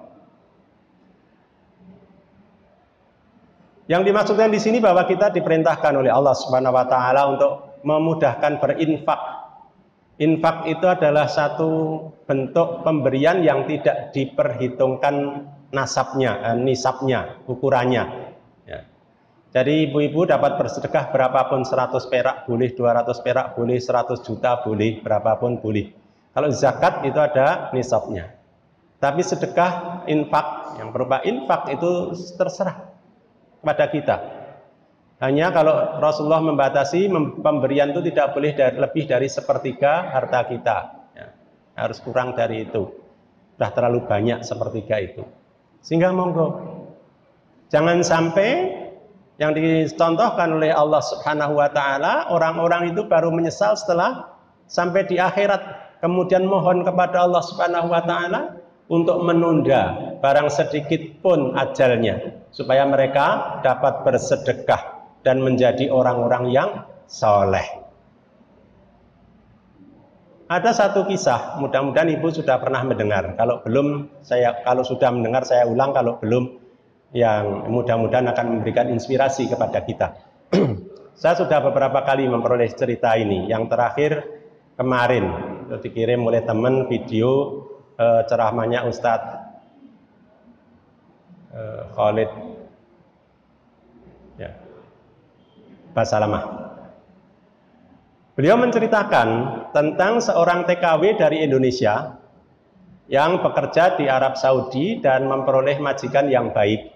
Yang dimaksudkan di sini bahwa kita diperintahkan oleh Allah Subhanahu wa taala untuk memudahkan berinfak. Infak itu adalah satu bentuk pemberian yang tidak diperhitungkan nasabnya, nisabnya, ukurannya. Ya. Jadi ibu-ibu dapat bersedekah berapapun, 100 perak boleh, 200 perak boleh, 100 juta boleh, berapapun boleh. Kalau zakat itu ada nisabnya. Tapi sedekah, infak, yang berupa infak itu terserah kepada kita. Hanya kalau Rasulullah membatasi pemberian itu tidak boleh lebih dari sepertiga harta kita, ya, harus kurang dari itu. Sudah terlalu banyak sepertiga itu. Sehingga monggo, jangan sampai yang dicontohkan oleh Allah Subhanahu wa taala, orang-orang itu baru menyesal setelah sampai di akhirat, kemudian mohon kepada Allah Subhanahu wa taala untuk menunda barang sedikit pun ajalnya, supaya mereka dapat bersedekah dan menjadi orang-orang yang soleh. Ada satu kisah, mudah-mudahan ibu sudah pernah mendengar. Kalau belum, kalau sudah mendengar saya ulang, kalau belum, yang mudah-mudahan akan memberikan inspirasi kepada kita. Saya sudah beberapa kali memperoleh cerita ini. Yang terakhir kemarin itu dikirim oleh teman video ceramahnya Ustadz Khalid ya, Basalamah. Beliau menceritakan tentang seorang TKW dari Indonesia yang bekerja di Arab Saudi dan memperoleh majikan yang baik.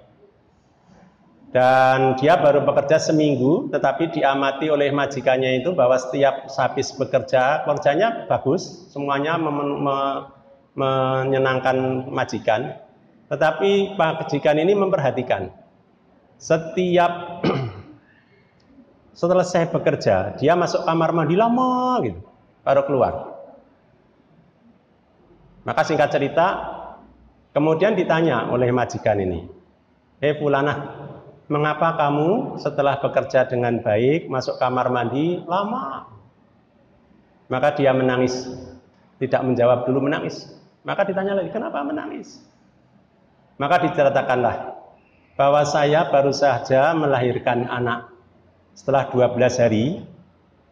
Dan dia baru bekerja seminggu, tetapi diamati oleh majikannya itu bahwa setiap habis bekerja, kerjanya bagus, semuanya menyenangkan majikan. Tetapi majikan ini memperhatikan, setiap selesai bekerja, dia masuk kamar mandi lama gitu, baru keluar. Maka singkat cerita, kemudian ditanya oleh majikan ini, Fulanah, mengapa kamu setelah bekerja dengan baik masuk kamar mandi lama? Maka dia menangis, tidak menjawab dulu, menangis. Maka ditanya lagi, kenapa menangis? Maka diceritakanlah bahwa saya baru saja melahirkan anak. Setelah 12 hari,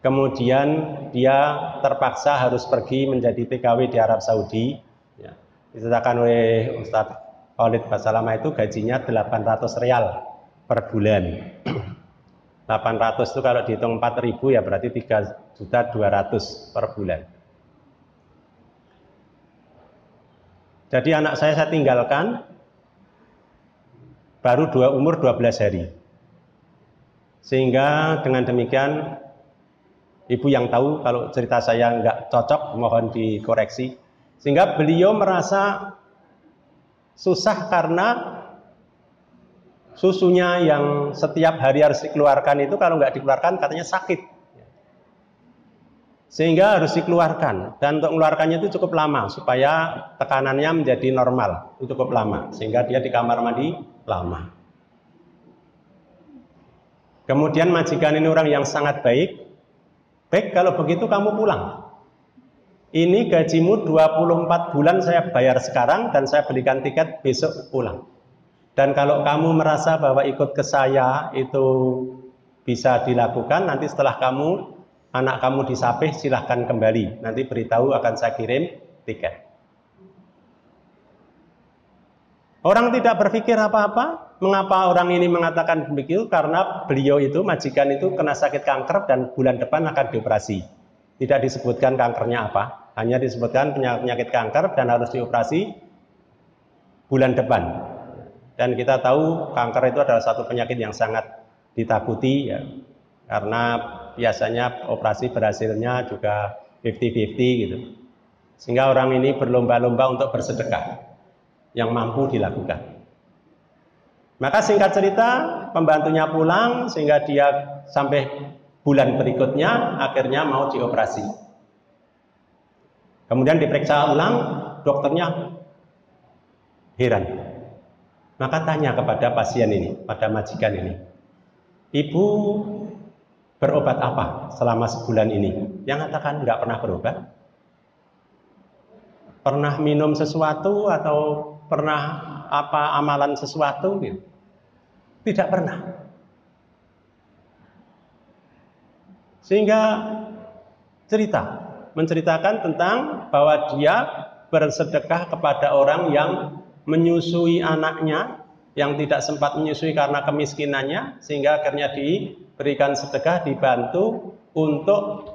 kemudian dia terpaksa harus pergi menjadi TKW di Arab Saudi. Ya, diceritakan oleh Ustadz Khalid Basalamah itu gajinya 800 rial per bulan. 800 itu kalau dihitung 4.000 ya berarti 3.200.000 per bulan. Jadi anak saya tinggalkan baru umur 12 hari. Sehingga dengan demikian, ibu yang tahu kalau cerita saya nggak cocok, mohon dikoreksi. Sehingga beliau merasa susah karena susunya yang setiap hari harus dikeluarkan itu kalau nggak dikeluarkan katanya sakit. Sehingga harus dikeluarkan. Dan untuk mengeluarkannya itu cukup lama, supaya tekanannya menjadi normal, itu cukup lama. Sehingga dia di kamar mandi lama. Kemudian majikan ini orang yang sangat baik. Baik, kalau begitu kamu pulang. Ini gajimu 24 bulan saya bayar sekarang dan saya belikan tiket besok pulang. Dan kalau kamu merasa bahwa ikut ke saya itu bisa dilakukan, nanti setelah anak kamu disapih silahkan kembali. Nanti beritahu akan saya kirim tiket. Orang tidak berpikir apa-apa. Mengapa orang ini mengatakan begitu? Karena beliau itu, majikan itu kena sakit kanker dan bulan depan akan dioperasi. Tidak disebutkan kankernya apa, hanya disebutkan penyakit kanker dan harus dioperasi bulan depan. Dan kita tahu kanker itu adalah satu penyakit yang sangat ditakuti ya, karena biasanya operasi berhasilnya juga 50-50 gitu. Sehingga orang ini berlomba-lomba untuk bersedekah yang mampu dilakukan. Maka singkat cerita, pembantunya pulang sehingga dia sampai bulan berikutnya akhirnya mau dioperasi. Kemudian diperiksa ulang, dokternya heran. Maka tanya kepada pasien ini, pada majikan ini, "Ibu berobat apa selama sebulan ini?" Yang katakan nggak pernah berobat. Pernah minum sesuatu atau pernah apa amalan sesuatu gitu? Tidak pernah. Sehingga menceritakan tentang bahwa dia bersedekah kepada orang yang menyusui anaknya yang tidak sempat menyusui karena kemiskinannya, sehingga akhirnya diberikan sedekah, dibantu untuk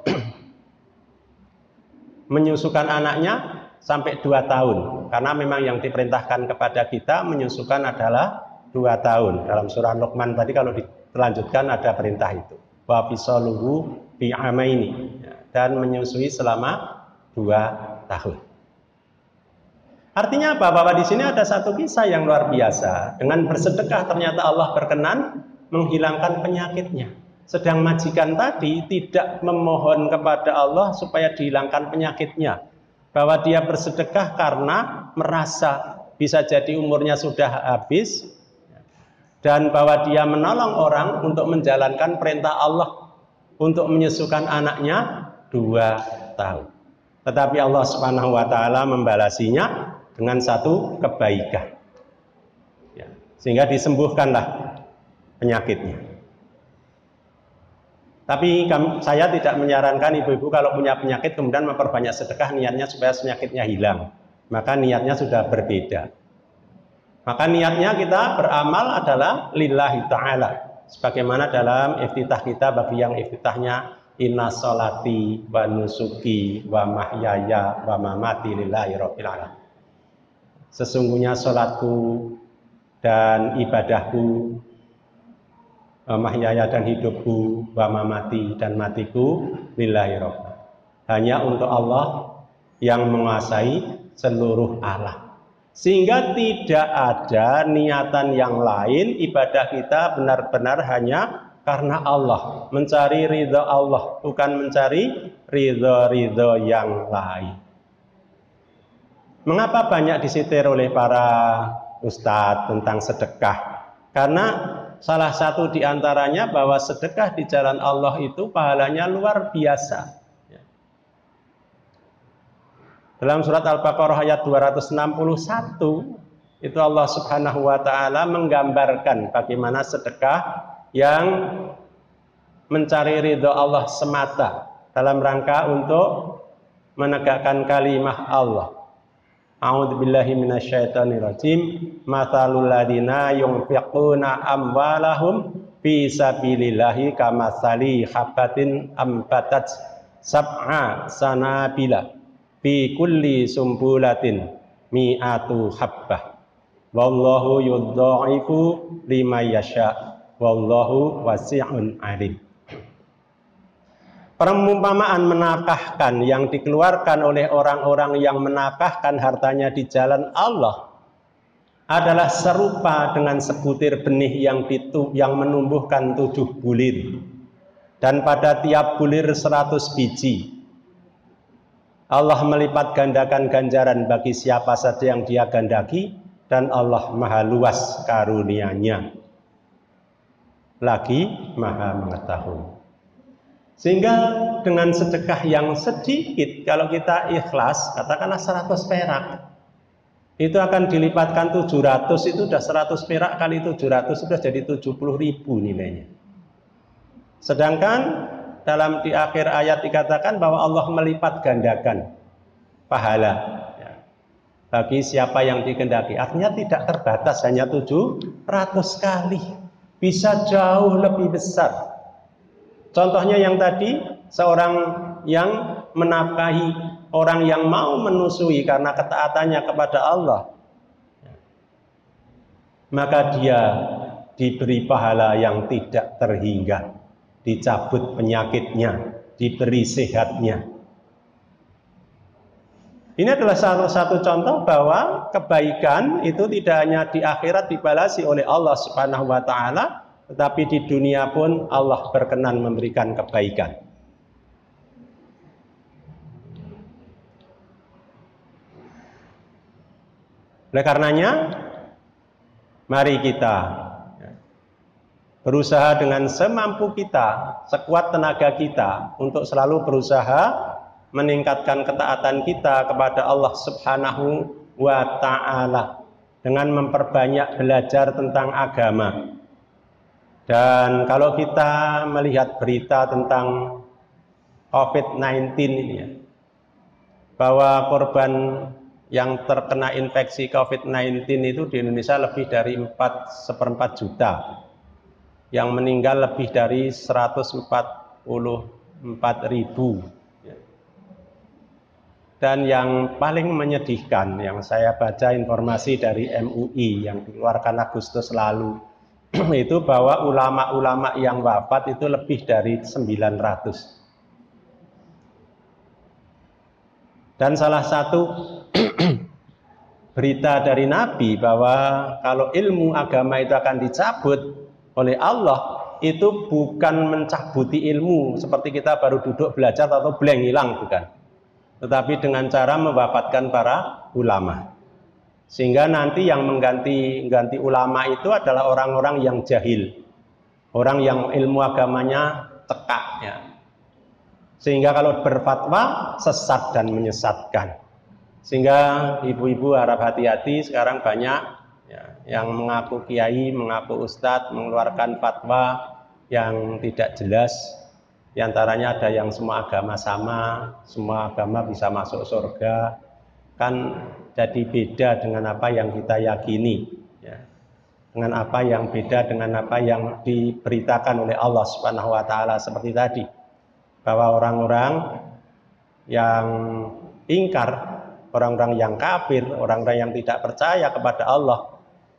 menyusukan anaknya sampai 2 tahun, karena memang yang diperintahkan kepada kita menyusukan adalah 2 tahun. Dalam surah Luqman tadi kalau dilanjutkan ada perintah itu, wa fisaluhu bi amaini, dan menyusui selama 2 tahun. Artinya apa? Bahwa di sini ada satu kisah yang luar biasa. Dengan bersedekah ternyata Allah berkenan menghilangkan penyakitnya. Sedang majikan tadi tidak memohon kepada Allah supaya dihilangkan penyakitnya. Bahwa dia bersedekah karena merasa bisa jadi umurnya sudah habis, dan bahwa dia menolong orang untuk menjalankan perintah Allah untuk menyusukan anaknya 2 tahun. Tetapi Allah Subhanahu wa taala membalasinya dengan satu kebaikan, ya, sehingga disembuhkanlah penyakitnya. Tapi saya tidak menyarankan ibu-ibu kalau punya penyakit kemudian memperbanyak sedekah niatnya supaya penyakitnya hilang. Maka niatnya sudah berbeda. Maka niatnya kita beramal adalah lillahi ta'ala. Sebagaimana dalam iftitah kita, bagi yang iftitahnya inna sholati wa nusuki wa mahyaya wa mamati lillahi rabbil alamin. Sesungguhnya sholatku dan ibadahku, mahyaya dan hidupku, wa mamati dan matiku, lillahi rabbil alamin. Hanya untuk Allah yang menguasai seluruh alam. Sehingga tidak ada niatan yang lain, ibadah kita benar-benar hanya karena Allah, mencari ridha Allah, bukan mencari ridha-ridha yang lain. Mengapa banyak disetir oleh para ustadz tentang sedekah? Karena salah satu diantaranya bahwa sedekah di jalan Allah itu pahalanya luar biasa. Dalam surat Al-Baqarah ayat 261 itu Allah Subhanahu wa taala menggambarkan bagaimana sedekah yang mencari ridha Allah semata dalam rangka untuk menegakkan kalimat Allah. A'udzubillahi minasyaitonirrajim. Matsalul ladzina yunfiquna amwalahum fi sabilillahi kamatsali habatin ambatat sab'a sanabila fi kulli sumbulatin mi'atu habbah. Wallahu yudha'ifu liman yasha. Wallahu wasi'un alim. Perumpamaan menafkahkan yang dikeluarkan oleh orang-orang yang menafkahkan hartanya di jalan Allah adalah serupa dengan sebutir benih yang menumbuhkan 7 bulir, dan pada tiap bulir 100 biji. Allah melipat gandakan ganjaran bagi siapa saja yang dia gandaki, dan Allah maha luas karunia-Nya, lagi maha mengetahui. Sehingga dengan sedekah yang sedikit, kalau kita ikhlas, katakanlah 100 perak, itu akan dilipatkan 700, itu sudah 100 perak kali 700, sudah jadi 70.000 nilainya. Sedangkan di akhir ayat dikatakan bahwa Allah melipat gandakan pahala bagi siapa yang dikehendaki. Artinya tidak terbatas hanya 700 kali, bisa jauh lebih besar. Contohnya yang tadi, seorang yang menafkahi orang yang mau menusui karena ketaatannya kepada Allah, maka dia diberi pahala yang tidak terhingga, dicabut penyakitnya, diberi sehatnya. Ini adalah salah satu contoh bahwa kebaikan itu tidak hanya di akhirat dibalasi oleh Allah Subhanahu wa taala, tetapi di dunia pun Allah berkenan memberikan kebaikan. Oleh karenanya, mari kita berusaha dengan semampu kita, sekuat tenaga kita untuk selalu berusaha meningkatkan ketaatan kita kepada Allah Subhanahu wa Ta'ala dengan memperbanyak belajar tentang agama. Dan kalau kita melihat berita tentang COVID-19 ini ya, bahwa korban yang terkena infeksi COVID-19 itu di Indonesia lebih dari 4,4 juta, yang meninggal lebih dari 144.000. Dan yang paling menyedihkan, yang saya baca informasi dari MUI yang dikeluarkan Agustus lalu, itu bahwa ulama-ulama yang wafat itu lebih dari 900. Dan salah satu berita dari Nabi bahwa kalau ilmu agama itu akan dicabut oleh Allah, itu bukan mencabuti ilmu seperti kita baru duduk belajar atau blank hilang, bukan. Tetapi dengan cara mewafatkan para ulama. Sehingga nanti yang mengganti ulama itu adalah orang-orang yang jahil. Orang yang ilmu agamanya cekak ya. Sehingga kalau berfatwa sesat dan menyesatkan. Sehingga ibu-ibu harap hati-hati, sekarang banyak ya, yang mengaku kiai, mengaku ustadz, mengeluarkan fatwa yang tidak jelas. Di antaranya ada yang semua agama sama, semua agama bisa masuk surga. Kan jadi beda dengan apa yang kita yakini ya. Dengan apa yang beda dengan apa yang diberitakan oleh Allah Subhanahu wa Ta'ala seperti tadi, bahwa orang-orang yang ingkar, orang-orang yang kafir, orang-orang yang tidak percaya kepada Allah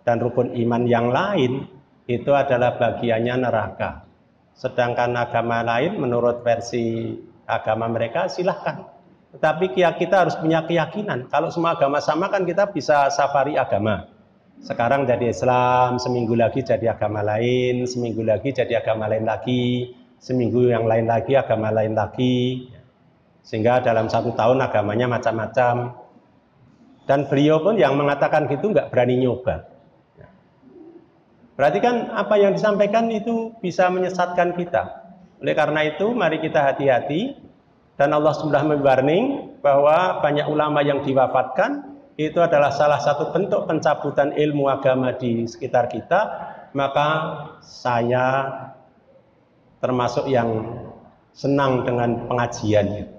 dan rukun iman yang lain, itu adalah bagiannya neraka. Sedangkan agama lain menurut versi agama mereka silahkan. Tetapi kita harus punya keyakinan. Kalau semua agama sama kan kita bisa safari agama. Sekarang jadi Islam, seminggu lagi jadi agama lain, seminggu lagi jadi agama lain lagi, seminggu yang lain lagi agama lain lagi, sehingga dalam 1 tahun agamanya macam-macam. Dan beliau pun yang mengatakan gitu nggak berani nyoba. Berarti kan apa yang disampaikan itu bisa menyesatkan kita. Oleh karena itu mari kita hati-hati, dan Allah sudah mewarning bahwa banyak ulama yang diwafatkan itu adalah salah satu bentuk pencabutan ilmu agama di sekitar kita. Maka saya termasuk yang senang dengan pengajian,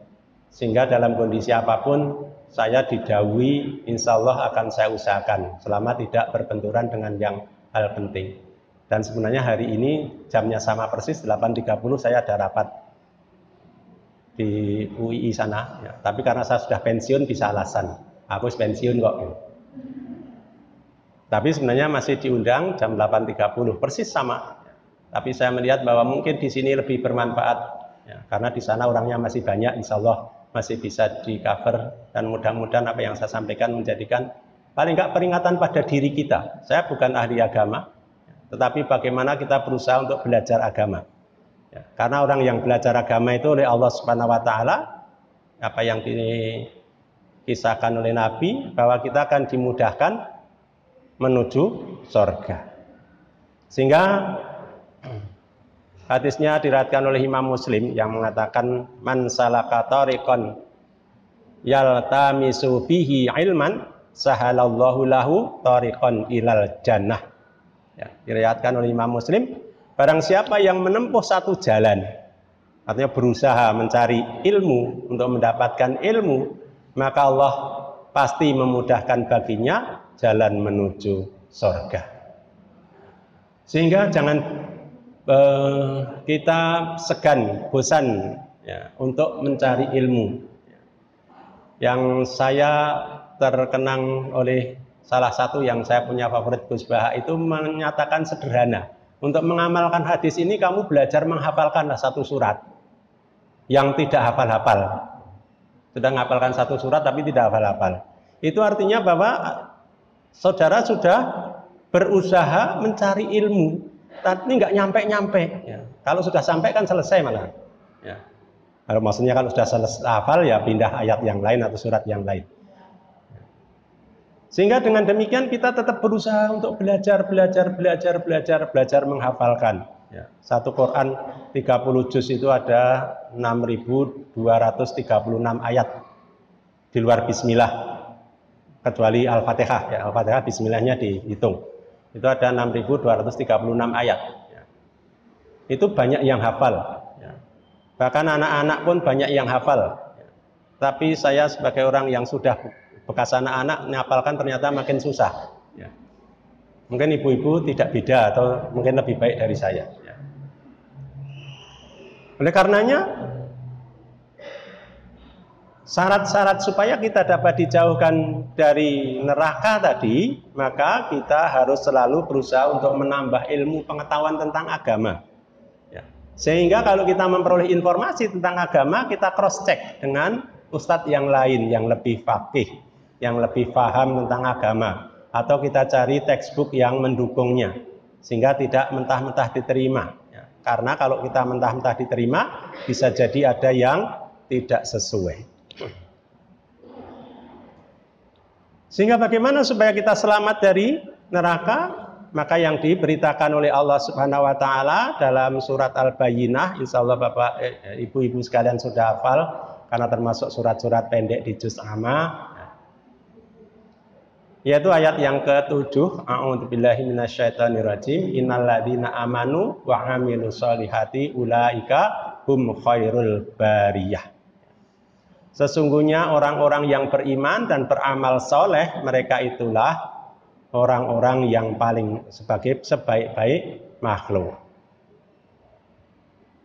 sehingga dalam kondisi apapun saya didhawuhi insya Allah akan saya usahakan selama tidak berbenturan dengan yang hal penting. Dan sebenarnya hari ini jamnya sama persis 8.30 saya ada rapat di UII sana ya. Tapi karena saya sudah pensiun bisa alasan, aku pensiun kok. Tapi sebenarnya masih diundang jam 8.30 persis sama. Tapi saya melihat bahwa mungkin di sini lebih bermanfaat ya, karena di sana orangnya masih banyak, insya Allah masih bisa di cover, dan mudah-mudahan apa yang saya sampaikan menjadikan paling nggak peringatan pada diri kita. Saya bukan ahli agama, tetapi bagaimana kita berusaha untuk belajar agama ya, karena orang yang belajar agama itu oleh Allah Subhanahu wa Ta'ala, apa yang dikisahkan oleh Nabi, bahwa kita akan dimudahkan menuju surga. Sehingga hadisnya diriwayatkan oleh Imam Muslim yang mengatakan, man salaka tariqan yaltamisu fihi ilman sahalallahu lahu tariqan ilal jannah. Ya, diriwayatkan oleh Imam Muslim, barang siapa yang menempuh satu jalan, artinya berusaha mencari ilmu untuk mendapatkan ilmu, maka Allah pasti memudahkan baginya jalan menuju surga. Sehingga jangan kita segan, bosan ya, untuk mencari ilmu. Yang saya terkenang oleh salah satu yang saya punya favorit, Gus Baha, itu menyatakan sederhana. Untuk mengamalkan hadis ini kamu belajar menghafalkanlah satu surat yang tidak hafal-hafal. Sudah menghafalkan satu surat tapi tidak hafal-hafal. Itu artinya bahwa saudara sudah berusaha mencari ilmu. Tapi nggak nyampe-nyampe. Ya. Kalau sudah sampai kan selesai malah. Ya. Kalau maksudnya kalau sudah selesai hafal ya pindah ayat yang lain atau surat yang lain. Sehingga dengan demikian kita tetap berusaha untuk belajar menghafalkan. Ya. Satu Quran 30 juz itu ada 6.236 ayat di luar bismillah. Kecuali Al-Fatihah, ya, Al-Fatihah bismillahnya dihitung. Itu ada 6.236 ayat. Ya. Itu banyak yang hafal. Ya. Bahkan anak-anak pun banyak yang hafal. Ya. Tapi saya sebagai orang yang sudah bekas anak-anak menghafalkan ternyata makin susah. Ya. Mungkin ibu-ibu tidak beda atau mungkin lebih baik dari saya. Ya. Oleh karenanya, syarat-syarat supaya kita dapat dijauhkan dari neraka tadi, maka kita harus selalu berusaha untuk menambah ilmu pengetahuan tentang agama. Ya. Sehingga kalau kita memperoleh informasi tentang agama, kita cross check dengan ustadz yang lain yang lebih faqih, yang lebih paham tentang agama, atau kita cari textbook yang mendukungnya, sehingga tidak mentah-mentah diterima. Ya. Karena kalau kita mentah-mentah diterima, bisa jadi ada yang tidak sesuai. Sehingga bagaimana supaya kita selamat dari neraka? Maka yang diberitakan oleh Allah Subhanahu wa taala dalam surat Al-Bayyinah, insyaallah Bapak Ibu-ibu sekalian sudah hafal karena termasuk surat-surat pendek di juz amma. Yaitu ayat yang ke-7, a'udzubillahi minasyaitonirrajim, innalladzina amanu wa 'amilus solihati ulaika hum khairul bariyah. Sesungguhnya orang-orang yang beriman dan beramal soleh, mereka itulah orang-orang yang paling sebaik-baik makhluk.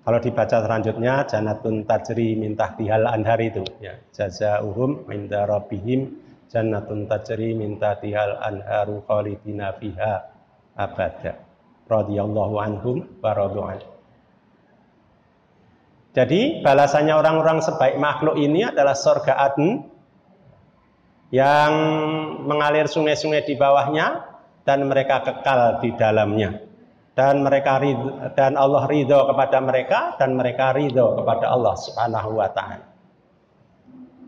Kalau dibaca selanjutnya, jannatun tajri min tahtihal anhar itu, ya, jazauhum inda rabbihim jannatun tajri min tahtihal anharu khalidina fiha abada. Radhiyallahu anhum wa radu anhu. Jadi balasannya orang-orang sebaik makhluk ini adalah surga Aden yang mengalir sungai-sungai di bawahnya dan mereka kekal di dalamnya. Dan Allah ridho kepada mereka dan mereka ridho kepada Allah Subhanahu wa taala.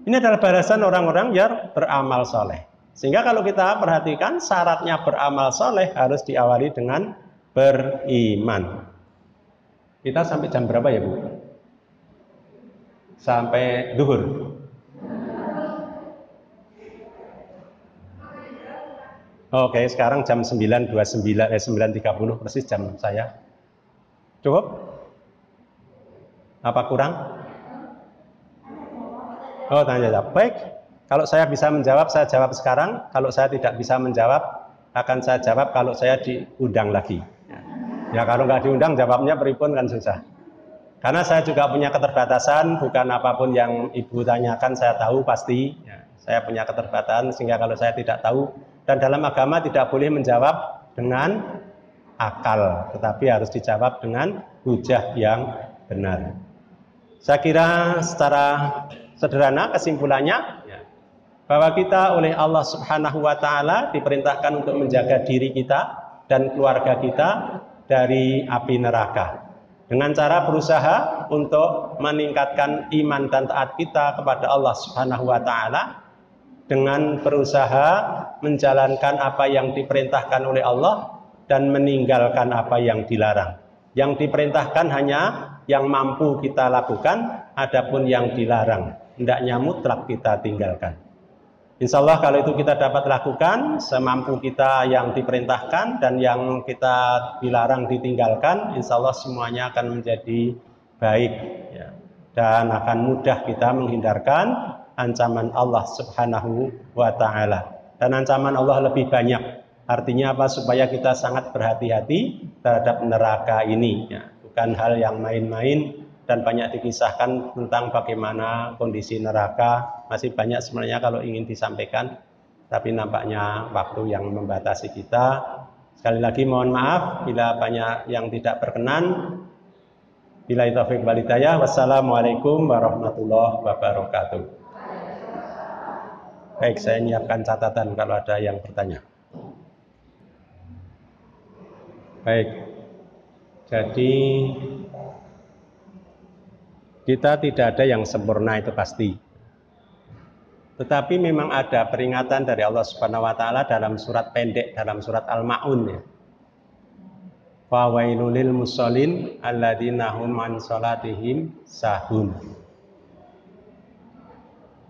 Ini adalah balasan orang-orang yang beramal soleh. Sehingga kalau kita perhatikan syaratnya beramal soleh harus diawali dengan beriman. Kita sampai jam berapa ya Bu? Sampai duhur. Oke, sekarang jam 9.30 persis jam saya. Cukup? Apa kurang? Oh, tanya jawab. Baik. Kalau saya bisa menjawab, saya jawab sekarang. Kalau saya tidak bisa menjawab, akan saya jawab kalau saya diundang lagi. Ya, kalau nggak diundang, jawabnya pripun kan susah. Karena saya juga punya keterbatasan, bukan apapun yang Ibu tanyakan saya tahu pasti. Ya, saya punya keterbatasan sehingga kalau saya tidak tahu, dan dalam agama tidak boleh menjawab dengan akal, tetapi harus dijawab dengan hujah yang benar. Saya kira secara sederhana kesimpulannya, ya, bahwa kita oleh Allah Subhanahu wa taala diperintahkan untuk menjaga diri kita dan keluarga kita dari api neraka. Dengan cara berusaha untuk meningkatkan iman dan taat kita kepada Allah Subhanahu wa taala, dengan berusaha menjalankan apa yang diperintahkan oleh Allah dan meninggalkan apa yang dilarang. Yang diperintahkan hanya yang mampu kita lakukan, adapun yang dilarang hendaknya mutlak kita tinggalkan. Insya Allah kalau itu kita dapat lakukan semampu kita yang diperintahkan dan yang kita dilarang ditinggalkan, insya Allah semuanya akan menjadi baik, ya, dan akan mudah kita menghindarkan ancaman Allah Subhanahu wa taala. Dan ancaman Allah lebih banyak. Artinya apa? Supaya kita sangat berhati-hati terhadap neraka ini, ya. Bukan hal yang main-main. Dan banyak dikisahkan tentang bagaimana kondisi neraka. Masih banyak sebenarnya kalau ingin disampaikan, tapi nampaknya waktu yang membatasi kita. Sekali lagi mohon maaf bila banyak yang tidak berkenan. Billahi taufiq wal hidayah. Wassalamualaikum warahmatullahi wabarakatuh. Baik, saya menyiapkan catatan kalau ada yang bertanya. Baik. Jadi kita tidak ada yang sempurna, itu pasti. Tetapi memang ada peringatan dari Allah Subhanahu wa taala dalam surat pendek, dalam surat Al-Maun ya. Fawailul lil musallin alladzina hum an salatihim sahun.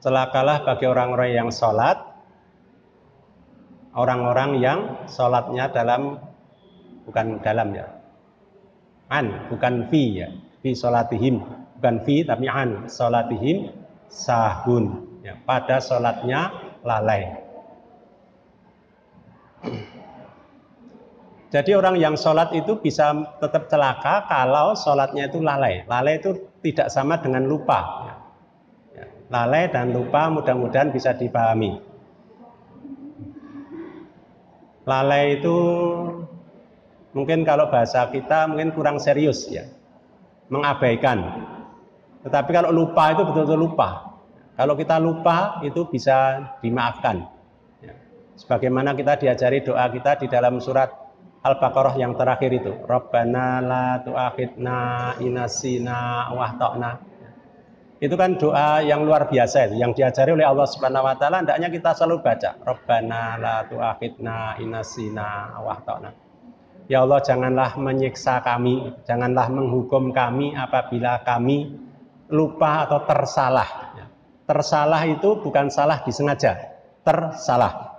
Celakalah bagi orang-orang yang sholat, orang-orang yang sholatnya bukan dalam ya, bukan fi ya, fi sholatihim, bukan fi tapi an sholatihim sahun ya, pada sholatnya lalai. Jadi orang yang sholat itu bisa tetap celaka kalau sholatnya itu lalai. Lalai itu tidak sama dengan lupa. Lalai dan lupa mudah-mudahan bisa dipahami. Lalai itu mungkin kalau bahasa kita mungkin kurang serius ya, mengabaikan. Tetapi kalau lupa itu betul-betul lupa. Kalau kita lupa itu bisa dimaafkan. Sebagaimana kita diajari doa kita di dalam surat Al-Baqarah yang terakhir itu, Rabbana la tu'akhidna inasina wahta'na. Itu kan doa yang luar biasa itu, yang diajari oleh Allah Subhanahu wa taala, hendaknya kita selalu baca, Rabbana la tu'akhidna inasina wahta'na. Ya Allah, janganlah menyiksa kami, janganlah menghukum kami apabila kami lupa atau tersalah. Tersalah itu bukan salah disengaja, tersalah.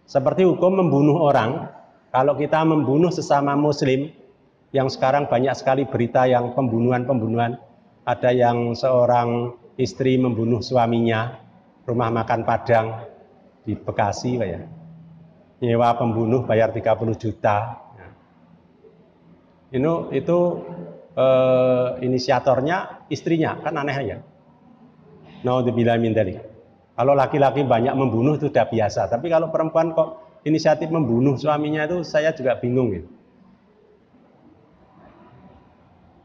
Seperti hukum membunuh orang. Kalau kita membunuh sesama muslim, yang sekarang banyak sekali berita yang pembunuhan-pembunuhan, ada yang seorang istri membunuh suaminya, rumah makan Padang di Bekasi, ya. Nyewa pembunuh bayar 30 juta. Itu inisiatornya istrinya, kan aneh ya. Naudzubillah min dzalik. Kalau laki-laki banyak membunuh itu sudah biasa, tapi kalau perempuan kok inisiatif membunuh suaminya, itu saya juga bingung gitu.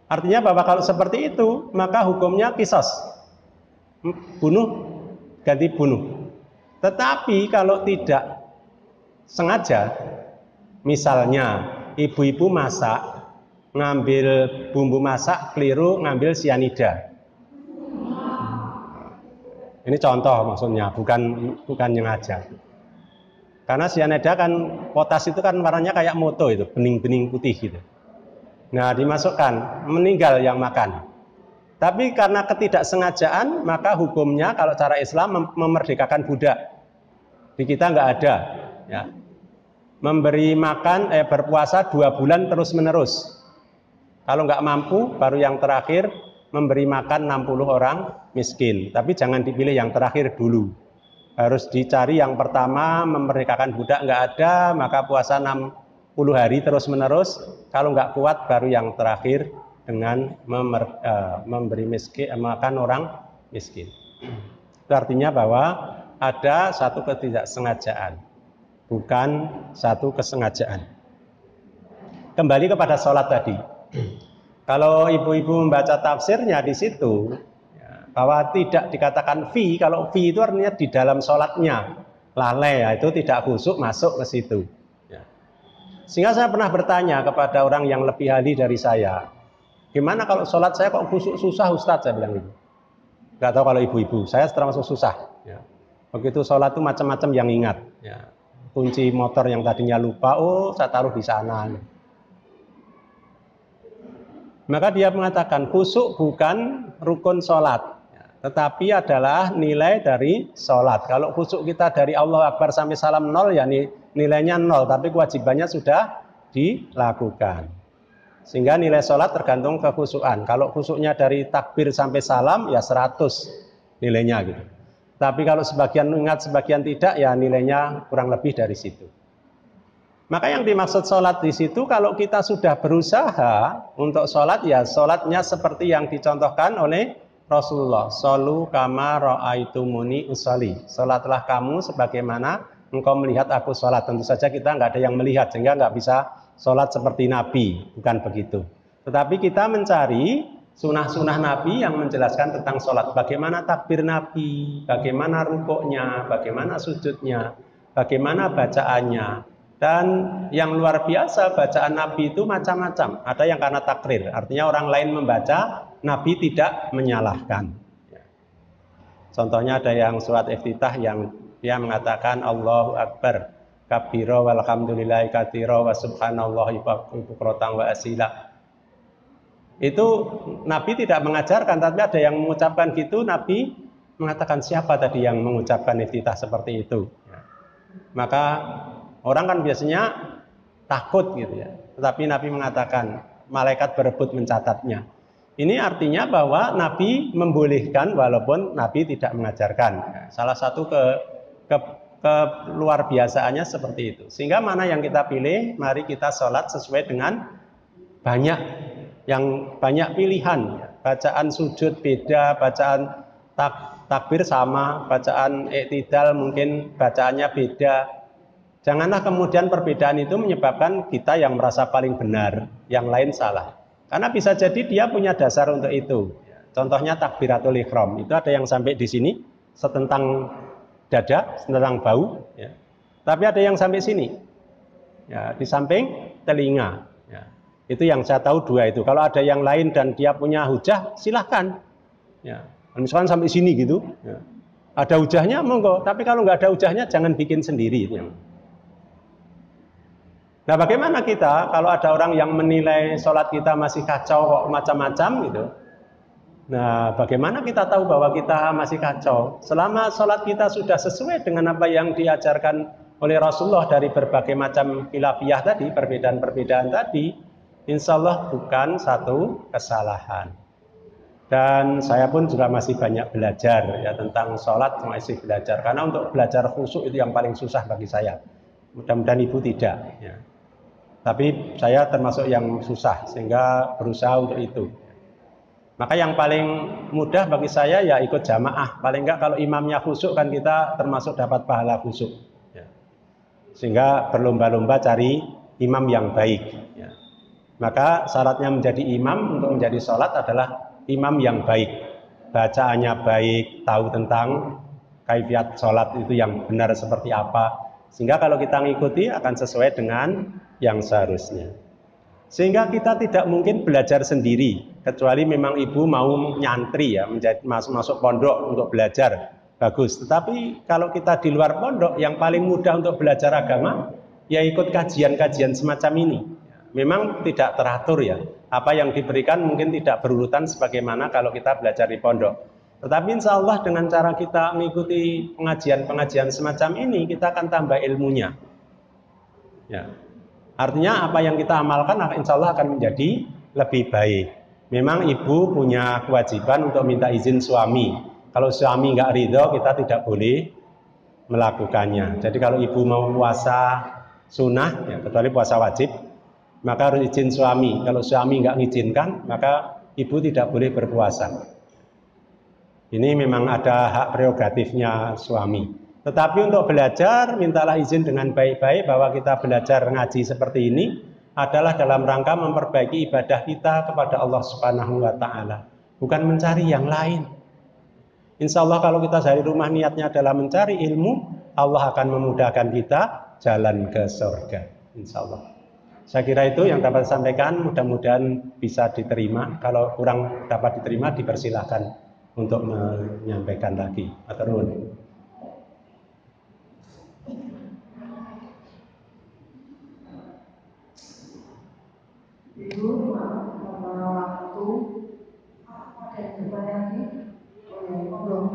Artinya bahwa kalau seperti itu maka hukumnya qisas, bunuh ganti bunuh. Tetapi kalau tidak sengaja, misalnya ibu-ibu masak, ngambil bumbu masak keliru, ngambil sianida. Ini contoh maksudnya, bukan sengaja. Karena sianida kan, potas itu kan warnanya kayak moto itu, bening-bening putih gitu. Nah, dimasukkan, meninggal yang makan. Tapi karena ketidaksengajaan, maka hukumnya kalau cara Islam memerdekakan budak. Di kita nggak ada. Ya. Memberi makan, berpuasa 2 bulan terus-menerus. Kalau nggak mampu, baru yang terakhir memberi makan 60 orang miskin. Tapi jangan dipilih yang terakhir dulu. Harus dicari yang pertama, memerdekakan budak nggak ada, maka puasa 60 hari terus-menerus. Kalau nggak kuat, baru yang terakhir dengan memberi makan orang miskin. Itu artinya bahwa ada satu ketidaksengajaan, bukan satu kesengajaan. Kembali kepada sholat tadi. Kalau ibu-ibu membaca tafsirnya di situ, bahwa tidak dikatakan fi, kalau fi itu artinya di dalam sholatnya lalai, ya, itu tidak khusyuk masuk ke situ. Ya. Sehingga saya pernah bertanya kepada orang yang lebih ahli dari saya, gimana kalau sholat saya kok khusyuk susah Ustadz, saya bilang gitu. Gak tahu kalau ibu-ibu, saya termasuk susah. Ya. Begitu sholat itu macam-macam yang ingat. Ya. Kunci motor yang tadinya lupa, oh saya taruh di sana. Maka dia mengatakan khusyuk bukan rukun sholat, tetapi adalah nilai dari sholat. Kalau khusyuk kita dari Allah Akbar sampai salam 0, ya nilainya 0, tapi kewajibannya sudah dilakukan. Sehingga nilai sholat tergantung kekhusyukan. Kalau khusyuknya dari takbir sampai salam, ya 100 nilainya gitu. Tapi kalau sebagian ingat, sebagian tidak, ya nilainya kurang lebih dari situ. Maka yang dimaksud sholat di situ, kalau kita sudah berusaha untuk sholat, ya sholatnya seperti yang dicontohkan oleh Rasulullah. Sholu kama ra'aitumuni usolli. Sholatlah kamu sebagaimana engkau melihat aku sholat. Tentu saja kita nggak ada yang melihat, sehingga nggak bisa sholat seperti Nabi. Bukan begitu. Tetapi kita mencari sunah-sunah Nabi yang menjelaskan tentang sholat. Bagaimana takbir Nabi, bagaimana rukuknya, bagaimana sujudnya, bagaimana bacaannya. Dan yang luar biasa, bacaan Nabi itu macam-macam. Ada yang karena takrir, artinya orang lain membaca, Nabi tidak menyalahkan. Contohnya ada yang surat iftitah yang dia mengatakan Allahu Akbar kabira walhamdulillahi katsira wa subhanallahi bukratan wa asila. Itu Nabi tidak mengajarkan, tapi ada yang mengucapkan gitu. Nabi mengatakan siapa tadi yang mengucapkan iftitah seperti itu. Maka orang kan biasanya takut gitu ya. Tetapi Nabi mengatakan malaikat berebut mencatatnya. Ini artinya bahwa Nabi membolehkan walaupun Nabi tidak mengajarkan. Salah satu ke luar biasaannya seperti itu. Sehingga mana yang kita pilih, mari kita sholat sesuai dengan banyak pilihan. Bacaan sujud beda, bacaan takbir sama, bacaan iktidal mungkin bacaannya beda. Janganlah kemudian perbedaan itu menyebabkan kita yang merasa paling benar, yang lain salah. Karena bisa jadi dia punya dasar untuk itu. Contohnya takbiratul ihram, itu ada yang sampai di sini, setentang dada, setentang bau. Ya. Tapi ada yang sampai sini, ya, di samping telinga. Ya. Itu yang saya tahu dua itu. Kalau ada yang lain dan dia punya hujah, silahkan. Ya. Misalkan sampai sini gitu, ya. Ada hujahnya, monggo. Tapi kalau nggak ada hujahnya, jangan bikin sendiri. Ya. Nah, bagaimana kita kalau ada orang yang menilai sholat kita masih kacau kok macam-macam gitu? Nah, bagaimana kita tahu bahwa kita masih kacau? Selama sholat kita sudah sesuai dengan apa yang diajarkan oleh Rasulullah dari berbagai macam khilafiyah tadi, perbedaan-perbedaan tadi, insya Allah bukan satu kesalahan. Dan saya pun juga masih banyak belajar ya tentang sholat, masih belajar. Karena untuk belajar khusyuk itu yang paling susah bagi saya. Mudah-mudahan ibu tidak. Ya. Tapi saya termasuk yang susah, sehingga berusaha untuk itu. Maka yang paling mudah bagi saya ya ikut jamaah. Paling enggak kalau imamnya khusyuk kan kita termasuk dapat pahala khusyuk. Ya. Sehingga berlomba-lomba cari imam yang baik. Ya. Maka syaratnya menjadi imam untuk menjadi sholat adalah imam yang baik. Bacaannya baik, tahu tentang kaifiat sholat itu yang benar seperti apa. Sehingga kalau kita mengikuti akan sesuai dengan yang seharusnya. Sehingga kita tidak mungkin belajar sendiri, kecuali memang ibu mau nyantri ya, masuk pondok untuk belajar, bagus. Tetapi kalau kita di luar pondok, yang paling mudah untuk belajar agama, ya ikut kajian-kajian semacam ini. Memang tidak teratur ya, apa yang diberikan mungkin tidak berurutan sebagaimana kalau kita belajar di pondok. Tetapi insya Allah dengan cara kita mengikuti pengajian-pengajian semacam ini, kita akan tambah ilmunya. Ya. Artinya apa yang kita amalkan insya Allah akan menjadi lebih baik. Memang ibu punya kewajiban untuk minta izin suami. Kalau suami nggak ridho, kita tidak boleh melakukannya. Jadi kalau ibu mau puasa sunnah, ya, kecuali puasa wajib, maka harus izin suami. Kalau suami nggak mengizinkan, maka ibu tidak boleh berpuasa. Ini memang ada hak prerogatifnya suami. Tetapi untuk belajar, mintalah izin dengan baik-baik bahwa kita belajar ngaji seperti ini adalah dalam rangka memperbaiki ibadah kita kepada Allah Subhanahu wa Ta'ala, bukan mencari yang lain. Insya Allah kalau kita dari rumah niatnya adalah mencari ilmu, Allah akan memudahkan kita jalan ke surga. Insya Allah. Saya kira itu yang dapat saya sampaikan, mudah-mudahan bisa diterima. Kalau kurang dapat diterima, dipersilahkan untuk menyampaikan lagi. Aturun. Ibu, waktu ada yang bertanya lagi? Oh ya, belum.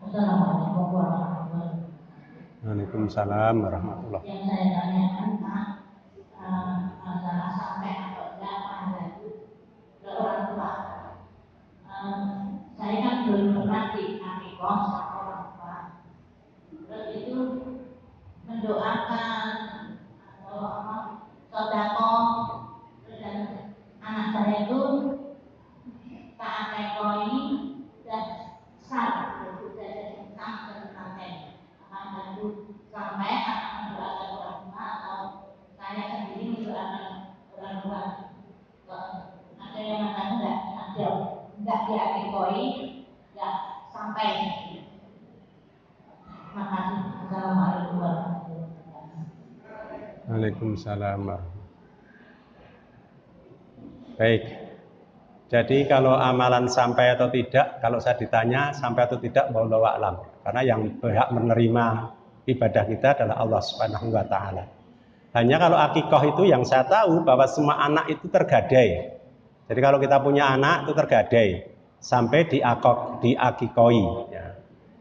Assalamualaikum warahmatullahi wabarakatuh. Waalaikumsalam warahmatullahi wabarakatuh. Yang saya tanyakan Pak, masalah sampai atau tidak pada ke orang tua. Saya kan belum pernah diakikah sama orang tua. Terus itu mendoakan atau apa sedekah, dan anak saya itu tak akikah ini sudah besar, sudah jadi sangat telaten. Akan itu sampai anak mendoakan orang tua atau saya sendiri mendoakan orang tua. Ada yang mengatakan enggak diakikoi, enggak sampai. Waalaikumsalam. Baik. Jadi kalau amalan sampai atau tidak, kalau saya ditanya sampai atau tidak, wallahu a'lam. Karena yang berhak menerima ibadah kita adalah Allah Subhanahu wa taala. Hanya kalau akikoh itu yang saya tahu bahwa semua anak itu tergadai. Jadi kalau kita punya anak itu tergadai sampai diakikoi.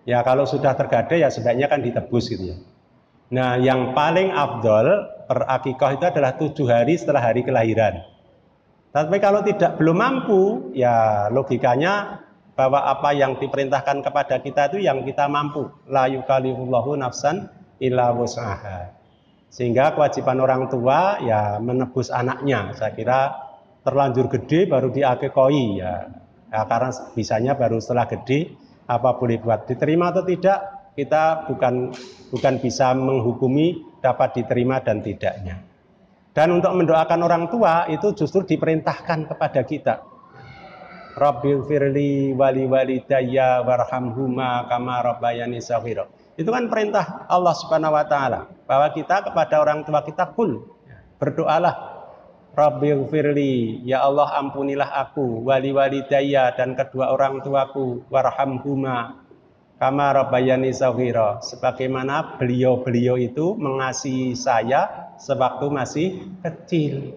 Ya kalau sudah tergadai ya sebaiknya kan ditebus gitu ya. Nah yang paling afdol berakikoh itu adalah 7 hari setelah hari kelahiran. Tapi kalau belum mampu, ya logikanya bahwa apa yang diperintahkan kepada kita itu yang kita mampu. La yukallifullahu nafsan illa wus'aha. Sehingga kewajiban orang tua ya menebus anaknya. Saya kira terlanjur gede baru diakikoi ya. Karena bisanya baru setelah gede apa boleh buat. Diterima atau tidak kita bukan bisa menghukumi dapat diterima dan tidaknya. Dan untuk mendoakan orang tua itu justru diperintahkan kepada kita. Rabbil firli wali walidayya warhamhuma kama rabbayani shaghira. Itu kan perintah Allah Subhanahu wa taala bahwa kita kepada orang tua kita berdoalah. Rabbil firli, ya Allah ampunilah aku, wali walidayya dan kedua orang tuaku, warhamhuma kama rabbayani shaghira, sebagaimana beliau-beliau itu mengasihi saya sewaktu masih kecil.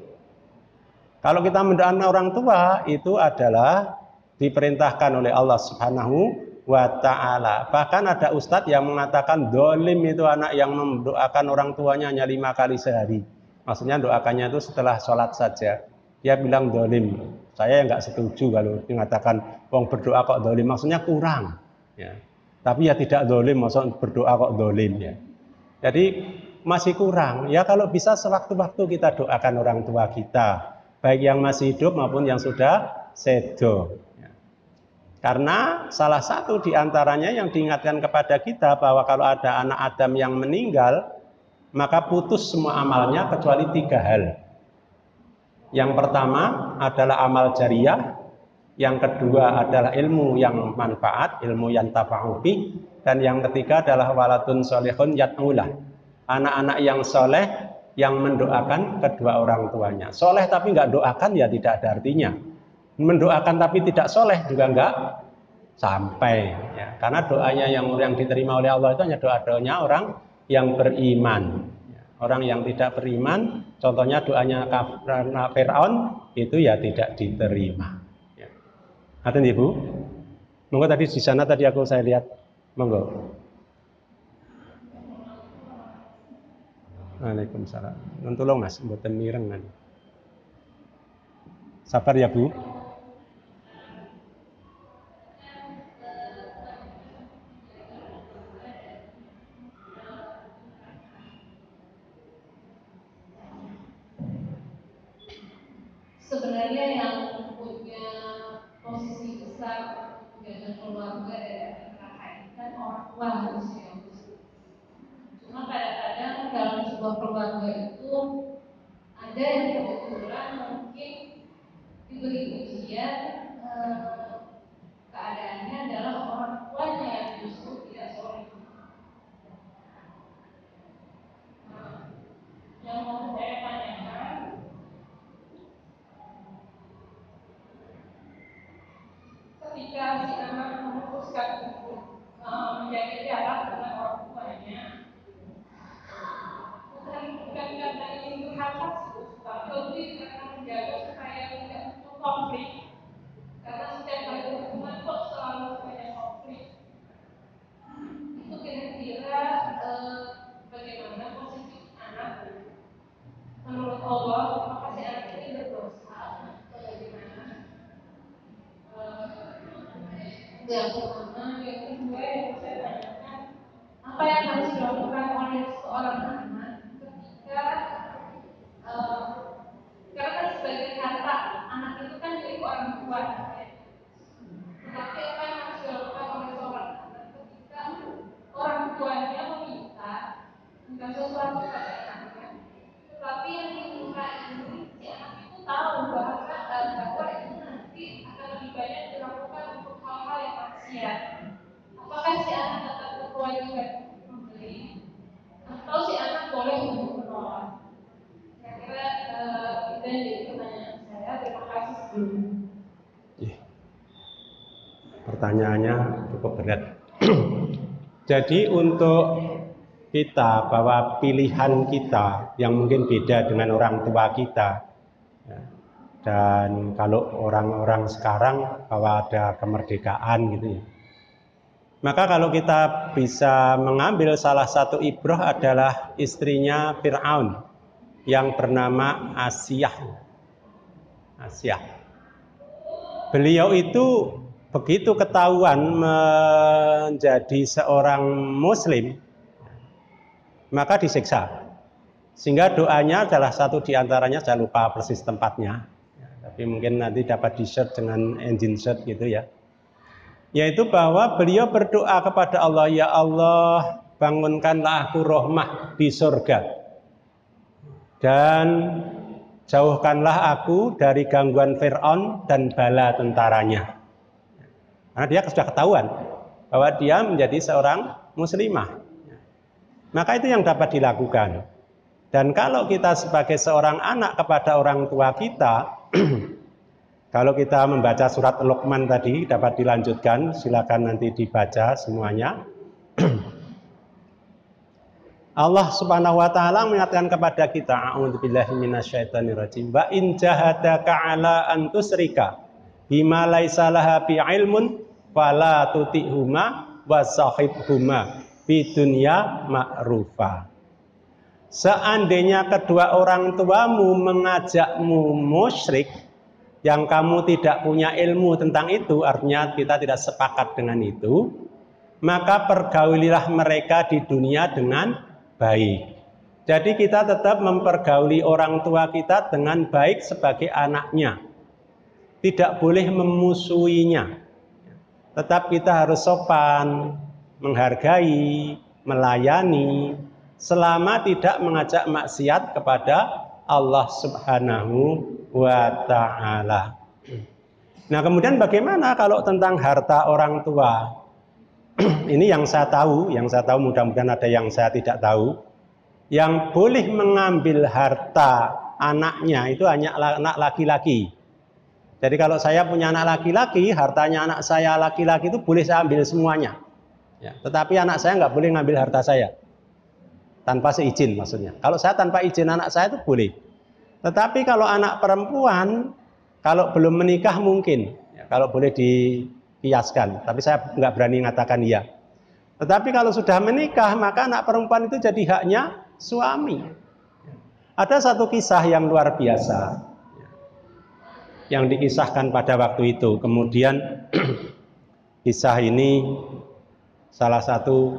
Kalau kita mendoakan orang tua itu adalah diperintahkan oleh Allah Subhanahu wa taala. Bahkan ada ustadz yang mengatakan dolim itu anak yang mendoakan orang tuanya hanya 5 kali sehari. Maksudnya doakannya itu setelah sholat saja. Dia bilang dolim. Saya nggak setuju kalau mengatakan wong berdoa kok dolim. Maksudnya kurang. Ya. Tapi ya tidak dolim, maksudnya berdoa kok dolim ya. Jadi masih kurang. Ya kalau bisa sewaktu-waktu kita doakan orang tua kita, baik yang masih hidup maupun yang sudah sedo. Ya. Karena salah satu diantaranya yang diingatkan kepada kita bahwa kalau ada anak Adam yang meninggal, maka putus semua amalnya kecuali 3 hal. Yang pertama adalah amal jariyah. Yang kedua adalah ilmu yang manfaat, ilmu yang tafa'ubi. Dan yang ketiga adalah waladun solehun yat'ulah. Anak-anak yang soleh yang mendoakan kedua orang tuanya. Soleh tapi nggak doakan ya tidak ada artinya. Mendoakan tapi tidak soleh juga nggak sampai. Ya. Karena doanya yang diterima oleh Allah itu hanya doa-doanya orang yang beriman. Orang yang tidak beriman, contohnya doanya Fir'aun itu ya tidak diterima. Aten Ibu, monggo tadi di sana saya lihat, monggo. Waalaikumsalam. Nun tolong Mas, mboten mireng kan. Sabar ya Bu. Sebenarnya yang punya posisi besar menjaga keluarga dan kan orang tua harusnya. Cuma kadang-kadang dalam sebuah keluarga itu ada yang kebetulan mungkin diberi ujian, keadaannya adalah orang tuanya yang justru tidak soleh. Yang mau saya tanyakan, ketika si anak memutuskan untuk menjaga jarak dengan orang tuanya, bukan karena ingin berharap, tapi karena menjaga supaya tidak muncul konflik. Karena setiap kali berhubungan kok selalu banyak konflik. Itu kira-kira bagaimana posisi anak menurut Allah? Apakah si anak ini berdosa atau bagaimana? Yang pertama, yang kedua yang saya tanyakan, apa yang harus dilakukan oleh seorang anak ketika karena kan sebagai kata anak itu kan milik orang tua, tetapi apa yang harus dilakukan oleh seorang anak ketika orang tuanya meminta sesuatu pada anaknya, tetapi yang diminta ini si anak itu tahu bahwa itu nanti akan lebih banyak dilakukan untuk hal-hal yang maksiat. Apakah si anak tetap berkewajiban membeli atau si anak boleh untuk menolak? pertanyaannya cukup berat. Jadi untuk kita, bahwa pilihan kita yang mungkin beda dengan orang tua kita, ya, dan kalau orang-orang sekarang bahwa ada kemerdekaan gitu ya, maka kalau kita bisa mengambil salah satu ibrah adalah istrinya Fir'aun yang bernama Asiyah. Beliau itu begitu ketahuan menjadi seorang muslim, maka disiksa. Sehingga doanya adalah satu diantaranya, saya lupa persis tempatnya, tapi mungkin nanti dapat di-search dengan engine search gitu ya. Yaitu bahwa beliau berdoa kepada Allah, ya Allah, bangunkanlah aku rahmah di surga, dan jauhkanlah aku dari gangguan Fir'aun dan bala tentaranya. Karena dia sudah ketahuan bahwa dia menjadi seorang muslimah. Maka itu yang dapat dilakukan. Dan kalau kita sebagai seorang anak kepada orang tua kita, kalau kita membaca surat Luqman tadi dapat dilanjutkan, silakan nanti dibaca semuanya. Allah Subhanahu wa taala mengatakan kepada kita, a'udzubillahi minasyaitonirrajim, wa in jahadaka 'ala an tusyrika bima laisa laha bi ilmun fala tuti'huma wa sahibhuma fi dunya ma'rufa. Seandainya kedua orang tuamu mengajakmu musyrik yang kamu tidak punya ilmu tentang itu, artinya kita tidak sepakat dengan itu, maka pergaulilah mereka di dunia dengan baik. Jadi kita tetap mempergauli orang tua kita dengan baik sebagai anaknya. Tidak boleh memusuhinya. Tetap kita harus sopan, menghargai, melayani, selama tidak mengajak maksiat kepada Allah Subhanahu wa ta'ala. Nah, kemudian bagaimana kalau tentang harta orang tua? Ini yang saya tahu mudah-mudahan ada yang saya tidak tahu. Yang boleh mengambil harta anaknya itu hanya anak laki-laki. Jadi kalau saya punya anak laki-laki, hartanya anak saya laki-laki itu boleh saya ambil semuanya. Ya, tetapi anak saya nggak boleh ngambil harta saya. Tanpa seizin maksudnya. Kalau saya tanpa izin anak saya itu boleh. Tetapi kalau anak perempuan, kalau belum menikah mungkin. Ya, kalau boleh dikiaskan. Tapi saya nggak berani mengatakan iya. Tetapi kalau sudah menikah, maka anak perempuan itu jadi haknya suami. Ada satu kisah yang luar biasa yang dikisahkan pada waktu itu. Kemudian kisah ini salah satu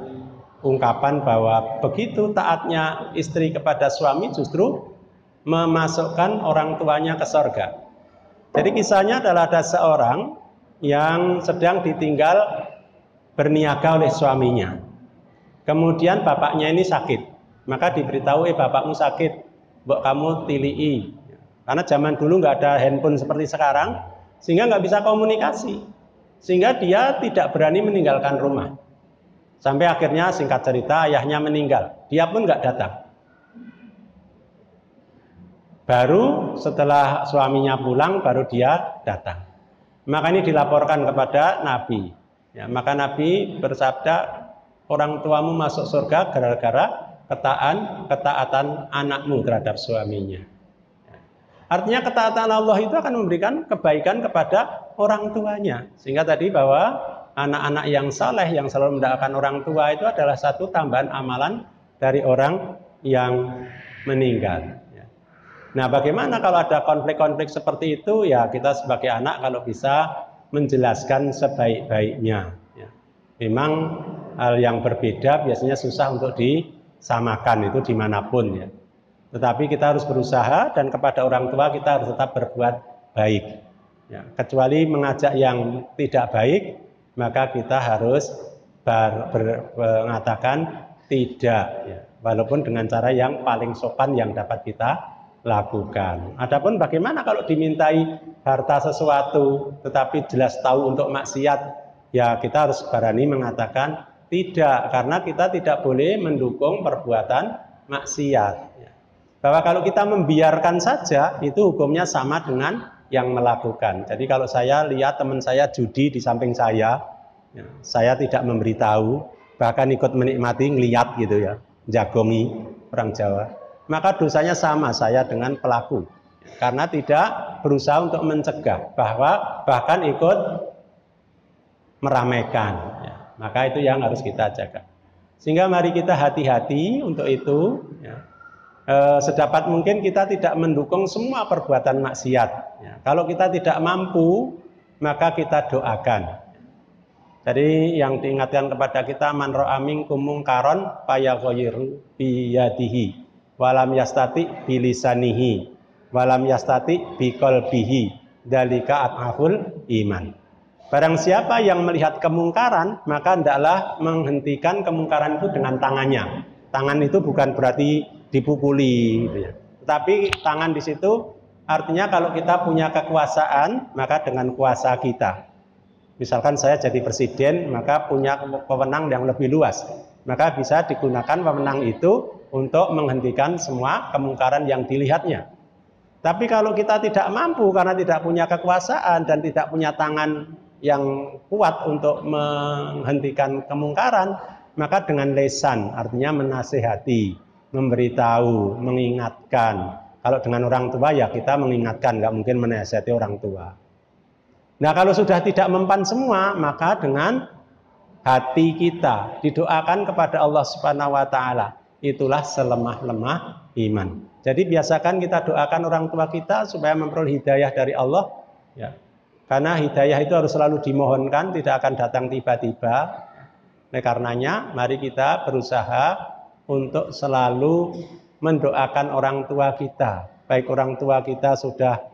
ungkapan bahwa begitu taatnya istri kepada suami justru memasukkan orang tuanya ke surga. Jadi kisahnya adalah ada seorang yang sedang ditinggal berniaga oleh suaminya. Kemudian bapaknya ini sakit. Maka diberitahu, bapakmu sakit, mbok kamu tilii. Karena zaman dulu nggak ada handphone seperti sekarang, sehingga nggak bisa komunikasi. Sehingga dia tidak berani meninggalkan rumah. Sampai akhirnya singkat cerita ayahnya meninggal. Dia pun nggak datang. Baru setelah suaminya pulang, baru dia datang. Maka ini dilaporkan kepada Nabi. Ya, maka Nabi bersabda, orang tuamu masuk surga gara-gara ketaatan anakmu terhadap suaminya. Artinya ketaatan Allah itu akan memberikan kebaikan kepada orang tuanya. Sehingga tadi bahwa anak-anak yang saleh yang selalu mendoakan orang tua itu adalah satu tambahan amalan dari orang yang meninggal. Nah, bagaimana kalau ada konflik-konflik seperti itu? Ya, kita sebagai anak kalau bisa menjelaskan sebaik-baiknya. Memang hal yang berbeda biasanya susah untuk disamakan itu dimanapun ya. Tetapi kita harus berusaha dan kepada orang tua kita harus tetap berbuat baik. Ya, kecuali mengajak yang tidak baik, maka kita harus mengatakan tidak. Ya, walaupun dengan cara yang paling sopan yang dapat kita lakukan. Adapun bagaimana kalau dimintai harta sesuatu, tetapi jelas tahu untuk maksiat, ya kita harus berani mengatakan tidak, karena kita tidak boleh mendukung perbuatan maksiat. Bahwa kalau kita membiarkan saja, itu hukumnya sama dengan yang melakukan. Jadi kalau saya lihat teman saya judi di samping saya, Ya, saya tidak memberitahu, bahkan ikut menikmati, ngeliat gitu ya, jagongi orang Jawa. Maka dosanya sama saya dengan pelaku. Karena tidak berusaha untuk mencegah, bahkan ikut meramaikan. Ya, maka itu yang harus kita jaga. Sehingga mari kita hati-hati untuk itu. Ya. Sedapat mungkin kita tidak mendukung semua perbuatan maksiat. Ya, kalau kita tidak mampu, maka kita doakan. Jadi yang diingatkan kepada kita, man ra'a minkum mungkaron fayaghayyiru biyadihi walam yastati bilisanihi walam yastati biqalbihi dzalika adhaful iman. Barang siapa yang melihat kemungkaran, maka hendaklah menghentikan kemungkaran itu dengan tangannya. Tangan itu bukan berarti dipukuli, gitu ya. Tetapi tangan di situ artinya kalau kita punya kekuasaan, maka dengan kuasa kita. Misalkan saya jadi presiden, maka punya wewenang yang lebih luas. Maka bisa digunakan wewenang itu untuk menghentikan semua kemungkaran yang dilihatnya. Tapi kalau kita tidak mampu karena tidak punya kekuasaan dan tidak punya tangan yang kuat untuk menghentikan kemungkaran, maka dengan lesan, artinya menasihati, memberitahu, mengingatkan. Kalau dengan orang tua ya kita mengingatkan, nggak mungkin menasihati orang tua. Nah kalau sudah tidak mempan semua, maka dengan hati kita didoakan kepada Allah Subhanahu wa Ta'ala. Itulah selemah-lemah iman. Jadi biasakan kita doakan orang tua kita supaya memperoleh hidayah dari Allah. Ya. Karena hidayah itu harus selalu dimohonkan, tidak akan datang tiba-tiba. Oleh karenanya, mari kita berusaha untuk selalu mendoakan orang tua kita. Baik orang tua kita sudah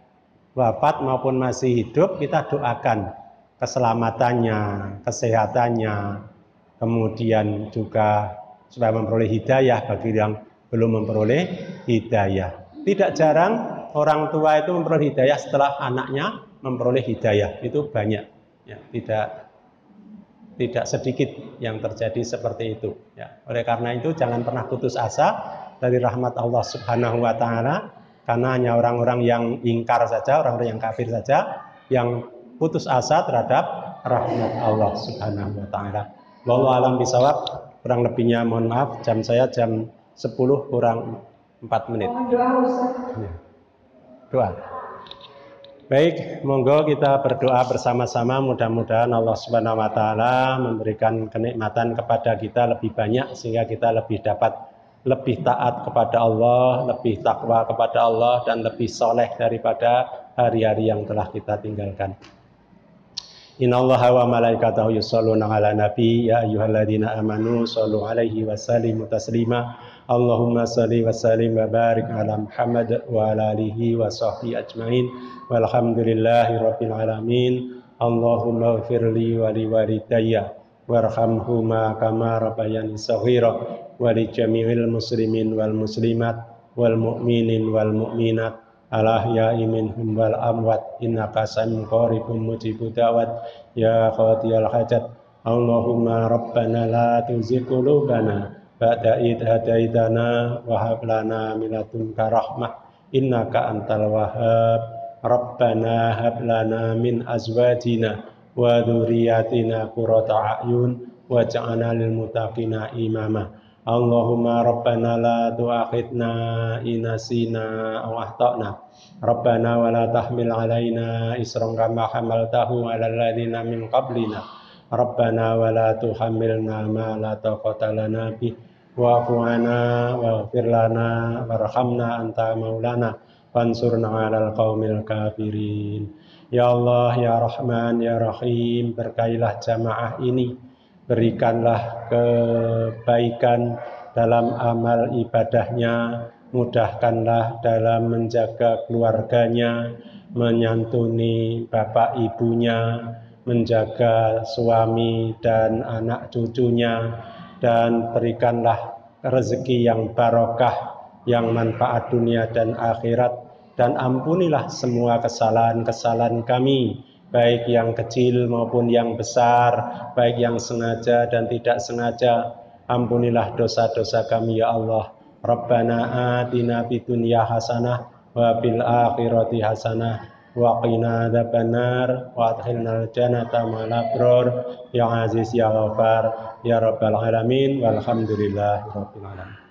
wafat maupun masih hidup, kita doakan keselamatannya, kesehatannya, kemudian juga supaya memperoleh hidayah bagi yang belum memperoleh hidayah. Tidak jarang orang tua itu memperoleh hidayah setelah anaknya memperoleh hidayah, itu banyak. Ya, tidak sedikit yang terjadi seperti itu. Ya, oleh karena itu jangan pernah putus asa dari rahmat Allah Subhanahu wa Ta'ala. Karena hanya orang-orang yang ingkar saja, orang-orang yang kafir saja, yang putus asa terhadap rahmat Allah Subhanahu wa Ta'ala. Wallahu a'lam bishawab. Kurang lebihnya mohon maaf, jam saya jam 10 kurang 4 menit. Doa. Baik, monggo kita berdoa bersama-sama, mudah-mudahan Allah Subhanahu wa Ta'ala memberikan kenikmatan kepada kita lebih banyak sehingga kita lebih taat kepada Allah, lebih takwa kepada Allah, dan lebih soleh daripada hari-hari yang telah kita tinggalkan. Innallaha wa malaikatahu yusholluna ala nabi ya ayyuhalladzina amanu shollu alaihi wa sallimu taslima. Allahumma sholli wa sallim wa barik ala Muhammad wa ala alihi wa sahbihi ajmain. Walhamdulillahi rabbil alamin. Allahumma ighfirli wa liwalidayya warhamhuma kama rabbayani shaghira wa li jami'il muslimin wal muslimat wal mu'minin wal mu'minat al ahya'i minhum wal amwat innaka sami'un qaribun mujibud da'wat ya qadiyal hajat. Allahumma rabbana la tuzigh qulubana ba'da idh hadaitana wa hab lana min ladunka rahmah innaka antal wahhab. Rabbana hab lana min azwajina wa dzurriyyatina qurrata a'yun waj'alna lil muttaqina imama. Allahumma rabbana la tu'akhidna in nasina aw akhtana. Rabbana wa la tahmil 'alaina isran kama hamaltahu 'alal ladzina min qablina. Rabbana wa la tuhammilna ma la taqata lana bih wa'fu 'anna waghfir lana warhamna anta maulana fansurna 'alal qaumil kafirin. Ya Allah, ya Rahman, ya Rahim, berkailah jamaah ini, berikanlah kebaikan dalam amal ibadahnya, mudahkanlah dalam menjaga keluarganya, menyantuni bapak ibunya, menjaga suami dan anak cucunya, dan berikanlah rezeki yang barokah, yang manfaat dunia dan akhirat. Dan ampunilah semua kesalahan-kesalahan kami, baik yang kecil maupun yang besar, baik yang sengaja dan tidak sengaja. Ampunilah dosa-dosa kami ya Allah. Rabbana atina fid dunya hasanah wa fil akhirati hasanah wa qina adzabannar wa adkhilnal jannata ma'al abrar ya aziz ya ghafar ya rabbal alamin walhamdulillahi rabbil alamin.